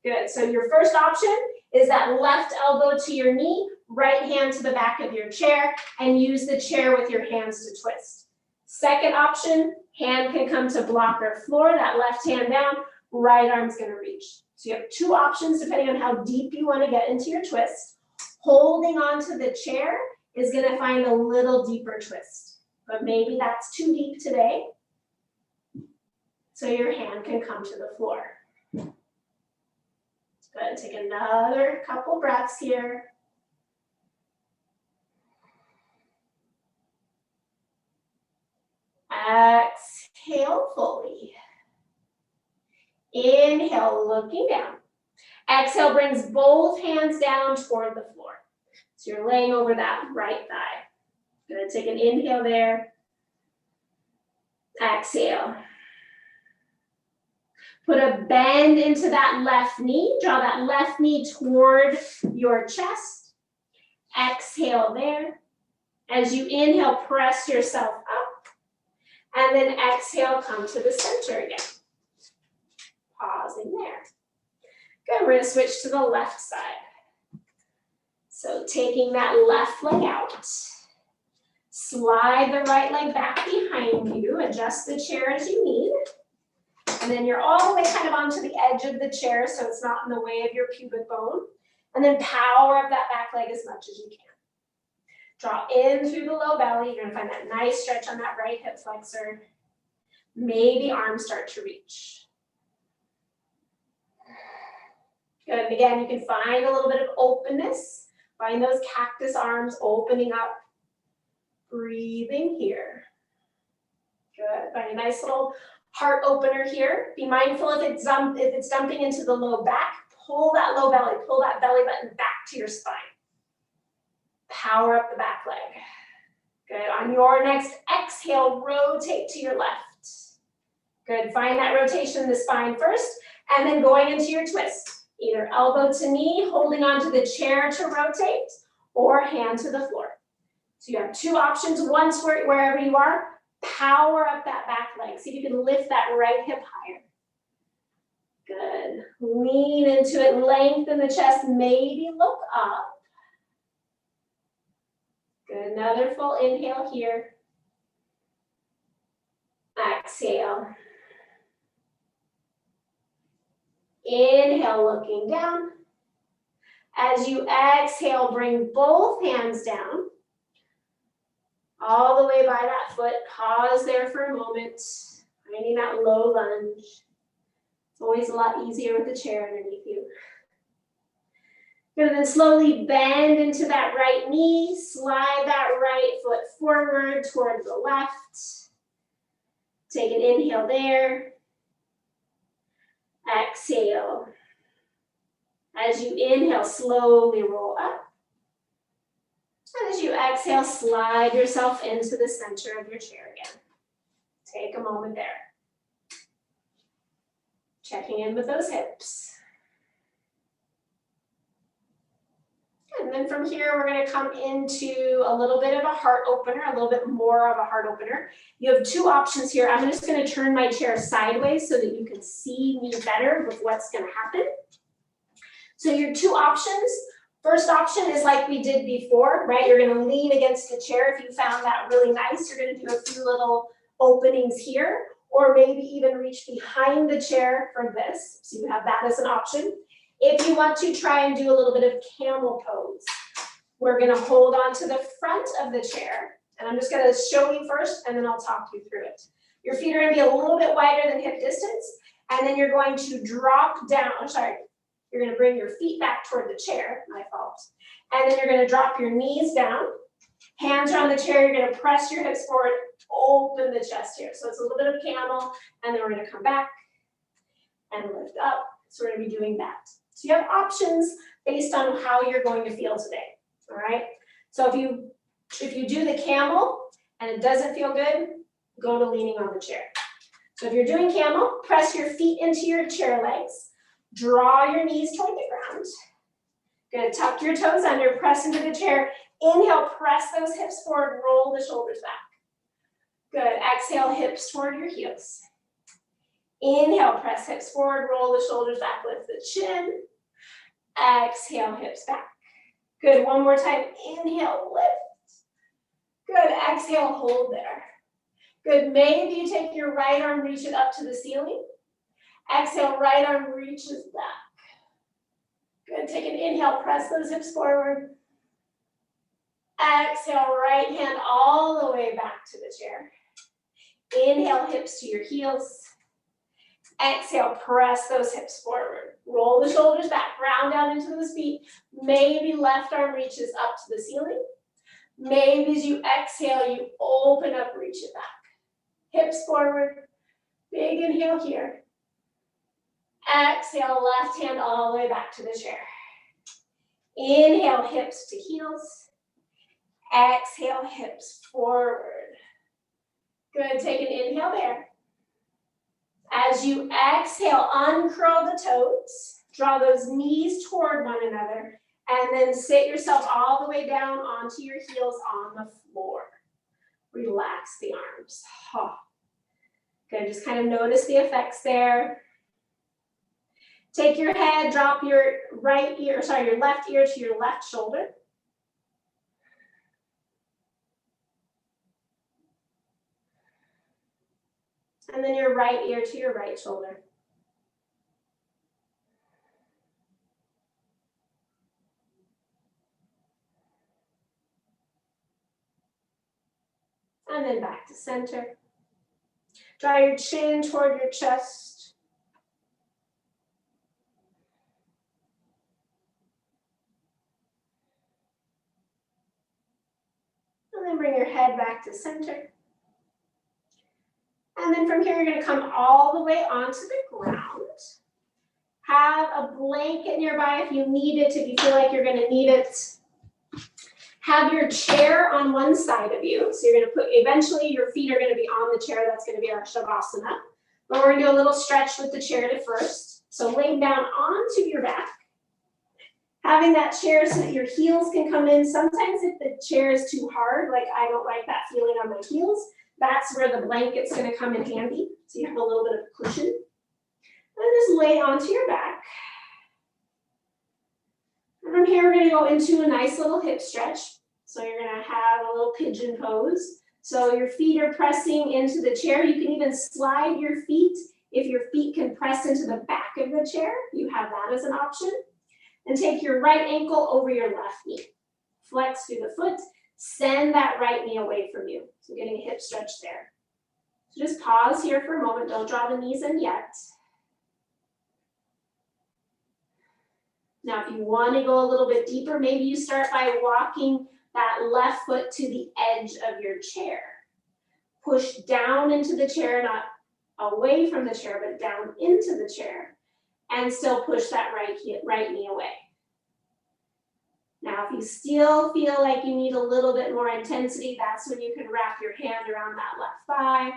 Good, so your first option is that left elbow to your knee, right hand to the back of your chair, and use the chair with your hands to twist. Second option, hand can come to block or floor, that left hand down, right arm's gonna reach. So you have two options depending on how deep you wanna get into your twist. Holding onto the chair is gonna find a little deeper twist, but maybe that's too deep today. So your hand can come to the floor. Good, take another couple breaths here. Exhale fully. Inhale, looking down. Exhale brings both hands down toward the floor. So you're laying over that right thigh. Good, take an inhale there. Exhale. Put a bend into that left knee. Draw that left knee toward your chest. Exhale there. As you inhale, press yourself up. And then exhale, come to the center again. Pausing there. Good, we're gonna switch to the left side. So taking that left leg out. Slide the right leg back behind you. Adjust the chair as you need. And then you're all the way kind of onto the edge of the chair so it's not in the way of your pubic bone. And then power up that back leg as much as you can. Draw in through the low belly. You're gonna find that nice stretch on that right hip flexor. Maybe arms start to reach. Good, and again, you can find a little bit of openness. Find those cactus arms opening up. Breathing here. Good, find a nice little heart opener here. Be mindful if it's dumping into the low back, pull that low belly, pull that belly button back to your spine. Power up the back leg. Good, on your next exhale, rotate to your left. Good, find that rotation in the spine first, and then going into your twist. Either elbow to knee, holding onto the chair to rotate, or hand to the floor. So you have two options, once wherever you are. Power up that back leg. See if you can lift that right hip higher. Good. Lean into it, lengthen the chest, maybe look up. Good, Good, another full inhale here. Exhale. Inhale, looking down. As you exhale, bring both hands down. All the way by that foot. Pause there for a moment. Finding that low lunge. It's always a lot easier with the chair underneath you. Good, then slowly bend into that right knee. Slide that right foot forward toward the left. Take an inhale there. Exhale. As you inhale, slowly roll up. And as you exhale, slide yourself into the center of your chair again. Take a moment there. Checking in with those hips. And then from here, we're going to come into a little bit of a heart opener, a little bit more of a heart opener. You have two options here. I'm just going to turn my chair sideways so that you can see me better with what's going to happen. So your two options, first option is like we did before, right? You're going to lean against the chair. If you found that really nice, you're going to do a few little openings here, or maybe even reach behind the chair for this. So you have that as an option. If you want to try and do a little bit of camel pose, we're going to hold on to the front of the chair. And I'm just going to show you first, and then I'll talk you through it. Your feet are going to be a little bit wider than hip distance, and then you're going to drop down. You're going to bring your feet back toward the chair, my fault. And then you're going to drop your knees down. Hands are on the chair. You're going to press your hips forward, open the chest here. So it's a little bit of camel, and then we're going to come back and lift up. So we're going to be doing that. So you have options based on how you're going to feel today, all right? So if you do the camel and it doesn't feel good, go to leaning on the chair. So if you're doing camel, press your feet into your chair legs. Draw your knees toward the ground. Good, tuck your toes under, press into the chair. Inhale, press those hips forward, roll the shoulders back. Good, exhale, hips toward your heels. Inhale, press hips forward, roll the shoulders back, lift the chin. Exhale, hips back. Good, one more time. Inhale, lift. Good, exhale, hold there. Good, maybe you take your right arm, reach it up to the ceiling. Exhale, right arm reaches back. Good, take an inhale, press those hips forward. Exhale, right hand all the way back to the chair. Inhale, hips to your heels. Exhale, press those hips forward. Roll the shoulders back, round down into those feet. Maybe left arm reaches up to the ceiling. Maybe as you exhale, you open up, reach it back. Hips forward, big inhale here. Exhale, left hand all the way back to the chair. Inhale, hips to heels. Exhale, hips forward. Good, take an inhale there. As you exhale, uncurl the toes. Draw those knees toward one another. And then sit yourself all the way down onto your heels on the floor. Relax the arms. Oh. Good, just kind of notice the effects there. Take your head, drop your left ear to your left shoulder. And then your right ear to your right shoulder. And then back to center. Draw your chin toward your chest. And then bring your head back to center. And then from here, you're going to come all the way onto the ground. Have a blanket nearby if you need it, if you feel like you're going to need it. Have your chair on one side of you. So you're going to eventually your feet are going to be on the chair. That's going to be our Shavasana. But we're going to do a little stretch with the chair at first. So lay down onto your back. Having that chair so that your heels can come in. Sometimes if the chair is too hard, like I don't like that feeling on my heels, that's where the blanket's going to come in handy. So you have a little bit of cushion. And just lay onto your back. And from here, we're going to go into a nice little hip stretch. So you're gonna have a little pigeon pose. So your feet are pressing into the chair. You can even slide your feet. If your feet can press into the back of the chair, you have that as an option. And take your right ankle over your left knee. Flex through the foot, send that right knee away from you. So getting a hip stretch there. So just pause here for a moment, don't draw the knees in yet. Now if you want to go a little bit deeper, maybe you start by walking that left foot to the edge of your chair. Push down into the chair, not away from the chair, but down into the chair. And still push that right knee away. Now, if you still feel like you need a little bit more intensity, that's when you can wrap your hand around that left thigh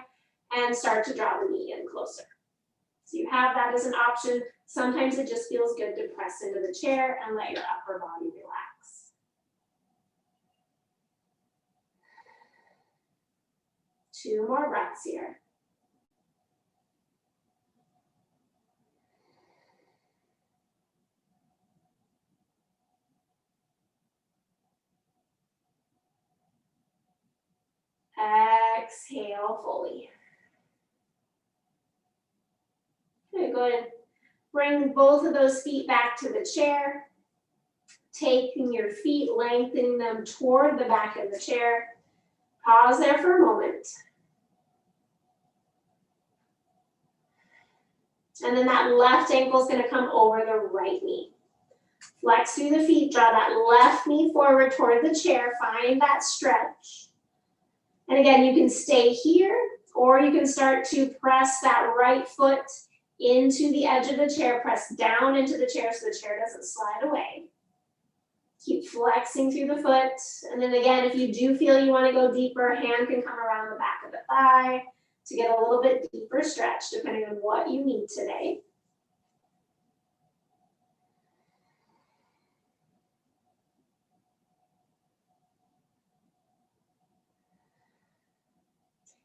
and start to draw the knee in closer. So you have that as an option. Sometimes it just feels good to press into the chair and let your upper body relax. Two more breaths here. Exhale fully. Okay, go ahead. Bring both of those feet back to the chair. Taking your feet, lengthening them toward the back of the chair. Pause there for a moment. And then that left ankle is going to come over the right knee. Flex through the feet, draw that left knee forward toward the chair. Find that stretch. And again, you can stay here, or you can start to press that right foot into the edge of the chair. Press down into the chair so the chair doesn't slide away. Keep flexing through the foot. And then again, if you do feel you want to go deeper, hand can come around the back of the thigh to get a little bit deeper stretch, depending on what you need today.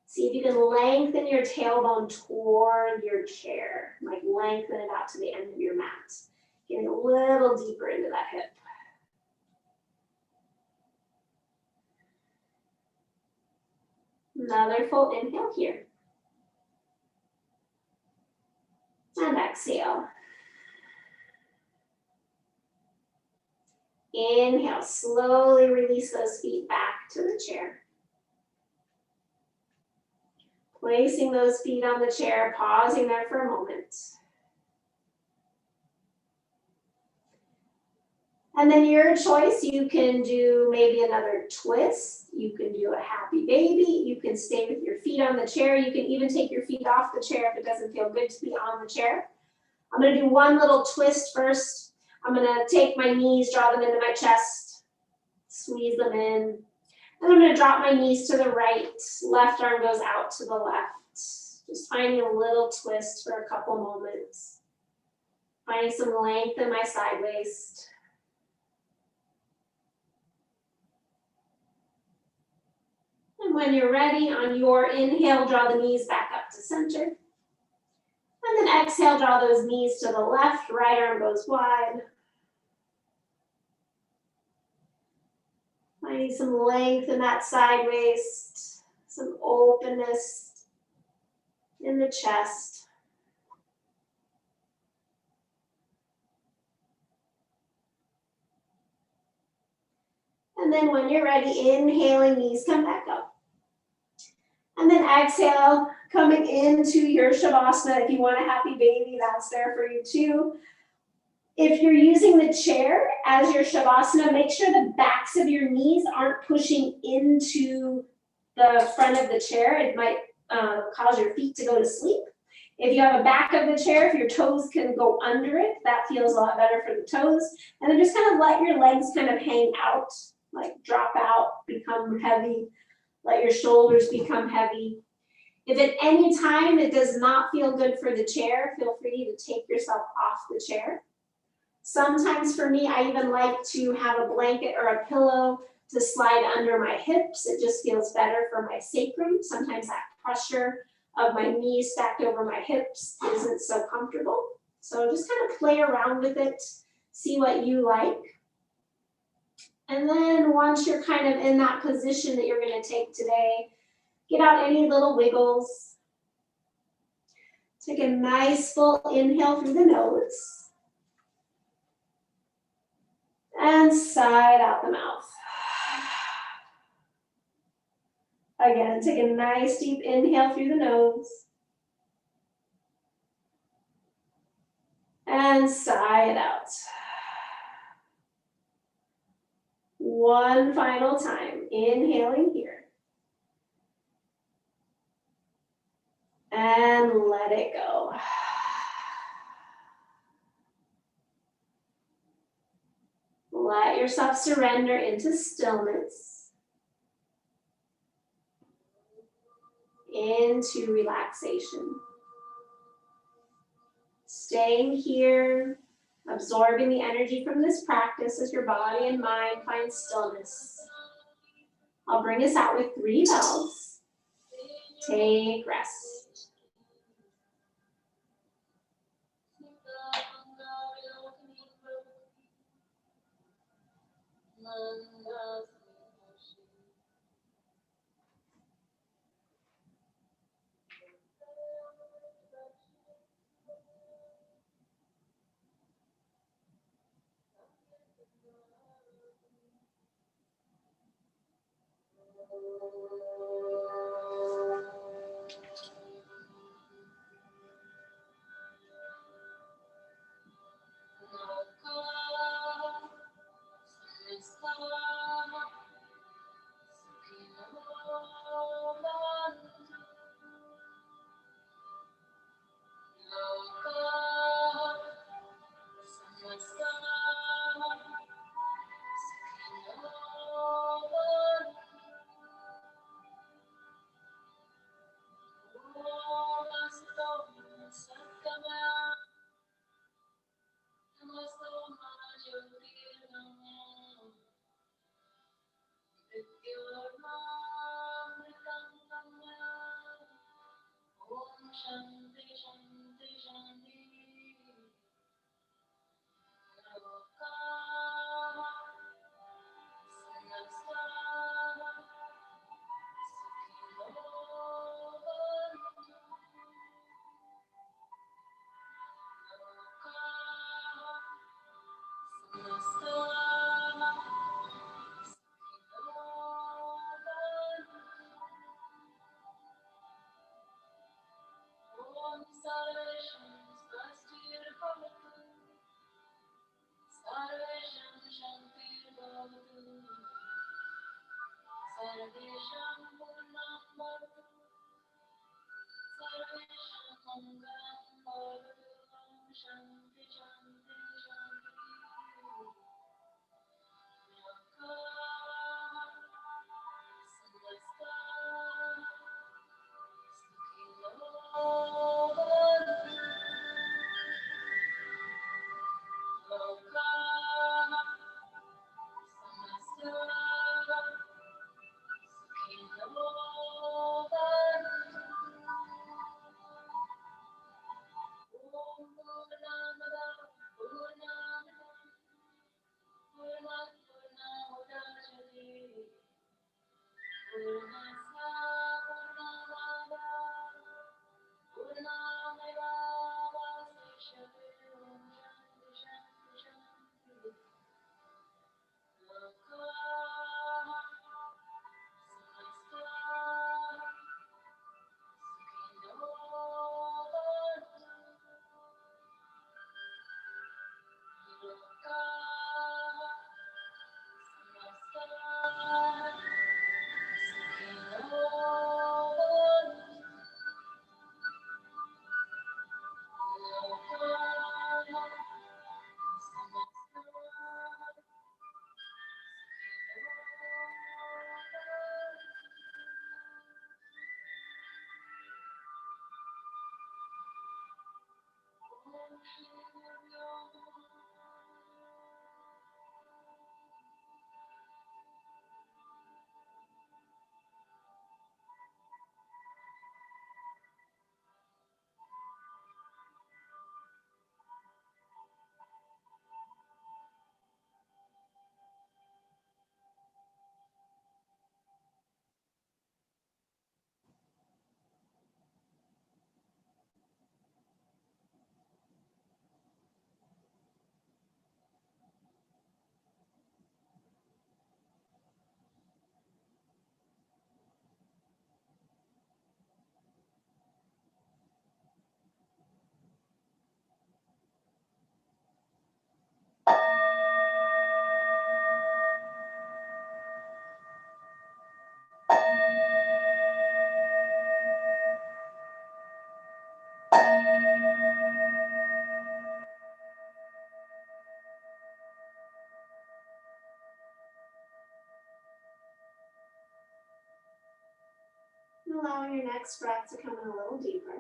See if you can lengthen your tailbone toward your chair, like lengthen it out to the end of your mat. Getting a little deeper into that hip. Another full inhale here. And exhale. Inhale, slowly release those feet back to the chair. Placing those feet on the chair, pausing there for a moment. And then your choice, you can do maybe another twist. You can do a happy baby. You can stay with your feet on the chair. You can even take your feet off the chair if it doesn't feel good to be on the chair. I'm going to do one little twist first. I'm going to take my knees, draw them into my chest, squeeze them in. Then I'm going to drop my knees to the right. Left arm goes out to the left. Just finding a little twist for a couple moments. Finding some length in my side waist. And when you're ready, on your inhale, draw the knees back up to center. And then exhale, draw those knees to the left. Right arm goes wide. Finding some length in that side waist, some openness in the chest. And then when you're ready, inhaling, knees come back up. And then exhale, coming into your Shavasana. If you want a happy baby, that's there for you too. If you're using the chair as your Shavasana, make sure the backs of your knees aren't pushing into the front of the chair. It might cause your feet to go to sleep. If you have a back of the chair, if your toes can go under it, that feels a lot better for the toes. And then just kind of let your legs kind of hang out, like drop out, become heavy. Let your shoulders become heavy. If at any time it does not feel good for the chair, feel free to take yourself off the chair. Sometimes for me, I even like to have a blanket or a pillow to slide under my hips. It just feels better for my sacrum. Sometimes that pressure of my knees stacked over my hips isn't so comfortable. So just kind of play around with it, see what you like. And then once you're kind of in that position that you're going to take today, get out any little wiggles. Take a nice full inhale through the nose. And sigh out the mouth. Again, take a nice deep inhale through the nose. And sigh it out. One final time, inhaling here. And let it go. Let yourself surrender into stillness, into relaxation. Staying here, absorbing the energy from this practice as your body and mind find stillness. I'll bring us out with 3 bells. Take rest. And allowing your next breath to come in a little deeper.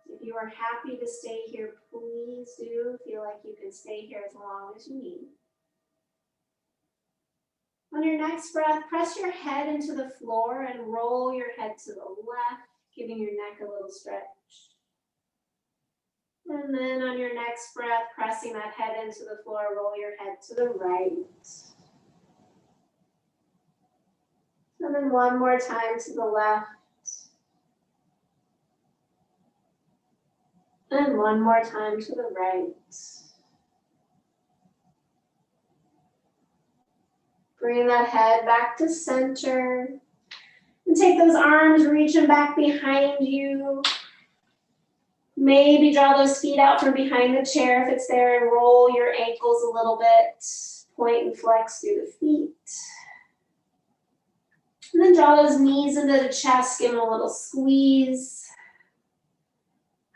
If you are happy to stay here, please do feel like you can stay here as long as you need. On your next breath, press your head into the floor and roll your head to the left, giving your neck a little stretch. And then on your next breath, pressing that head into the floor, roll your head to the right. And then one more time to the left. And one more time to the right. Bring that head back to center. And take those arms, reach them back behind you. Maybe draw those feet out from behind the chair if it's there and roll your ankles a little bit. Point and flex through the feet. And then draw those knees into the chest, give them a little squeeze.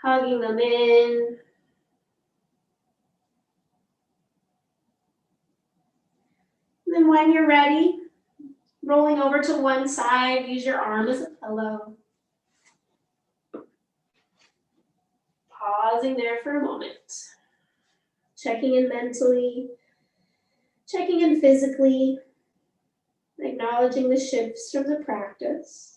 Hugging them in. And then when you're ready, rolling over to one side, use your arm as a pillow. Pausing there for a moment. Checking in mentally, checking in physically, acknowledging the shifts from the practice.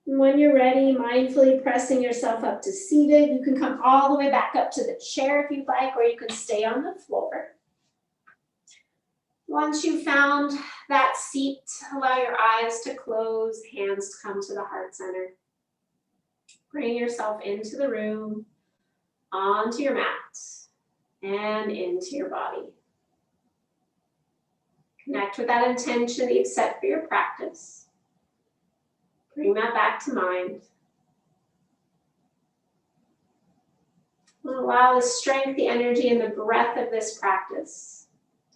And when you're ready, mindfully pressing yourself up to seated. You can come all the way back up to the chair if you'd like, or you can stay on the floor. Once you've found that seat, allow your eyes to close, hands to come to the heart center. Bring yourself into the room, onto your mat, and into your body. Connect with that intention that you've set for your practice. Bring that back to mind. Allow the strength, the energy, and the breath of this practice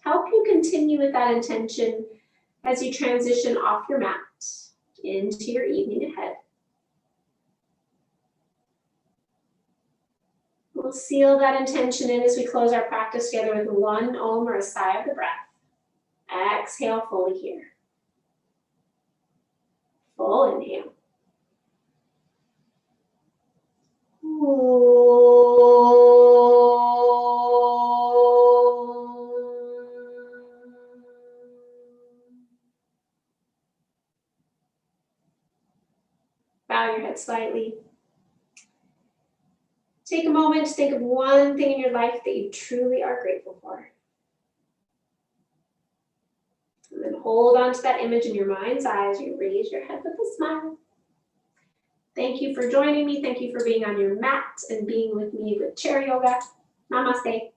help you continue with that intention as you transition off your mat into your evening ahead. We'll seal that intention in as we close our practice together with one Om or a sigh of the breath. Exhale fully here. Full inhale. Bow your head slightly. Take a moment to think of one thing in your life that you truly are grateful for. And then hold on to that image in your mind's eye as you raise your head with a smile. Thank you for joining me. Thank you for being on your mat and being with me with chair yoga. Namaste.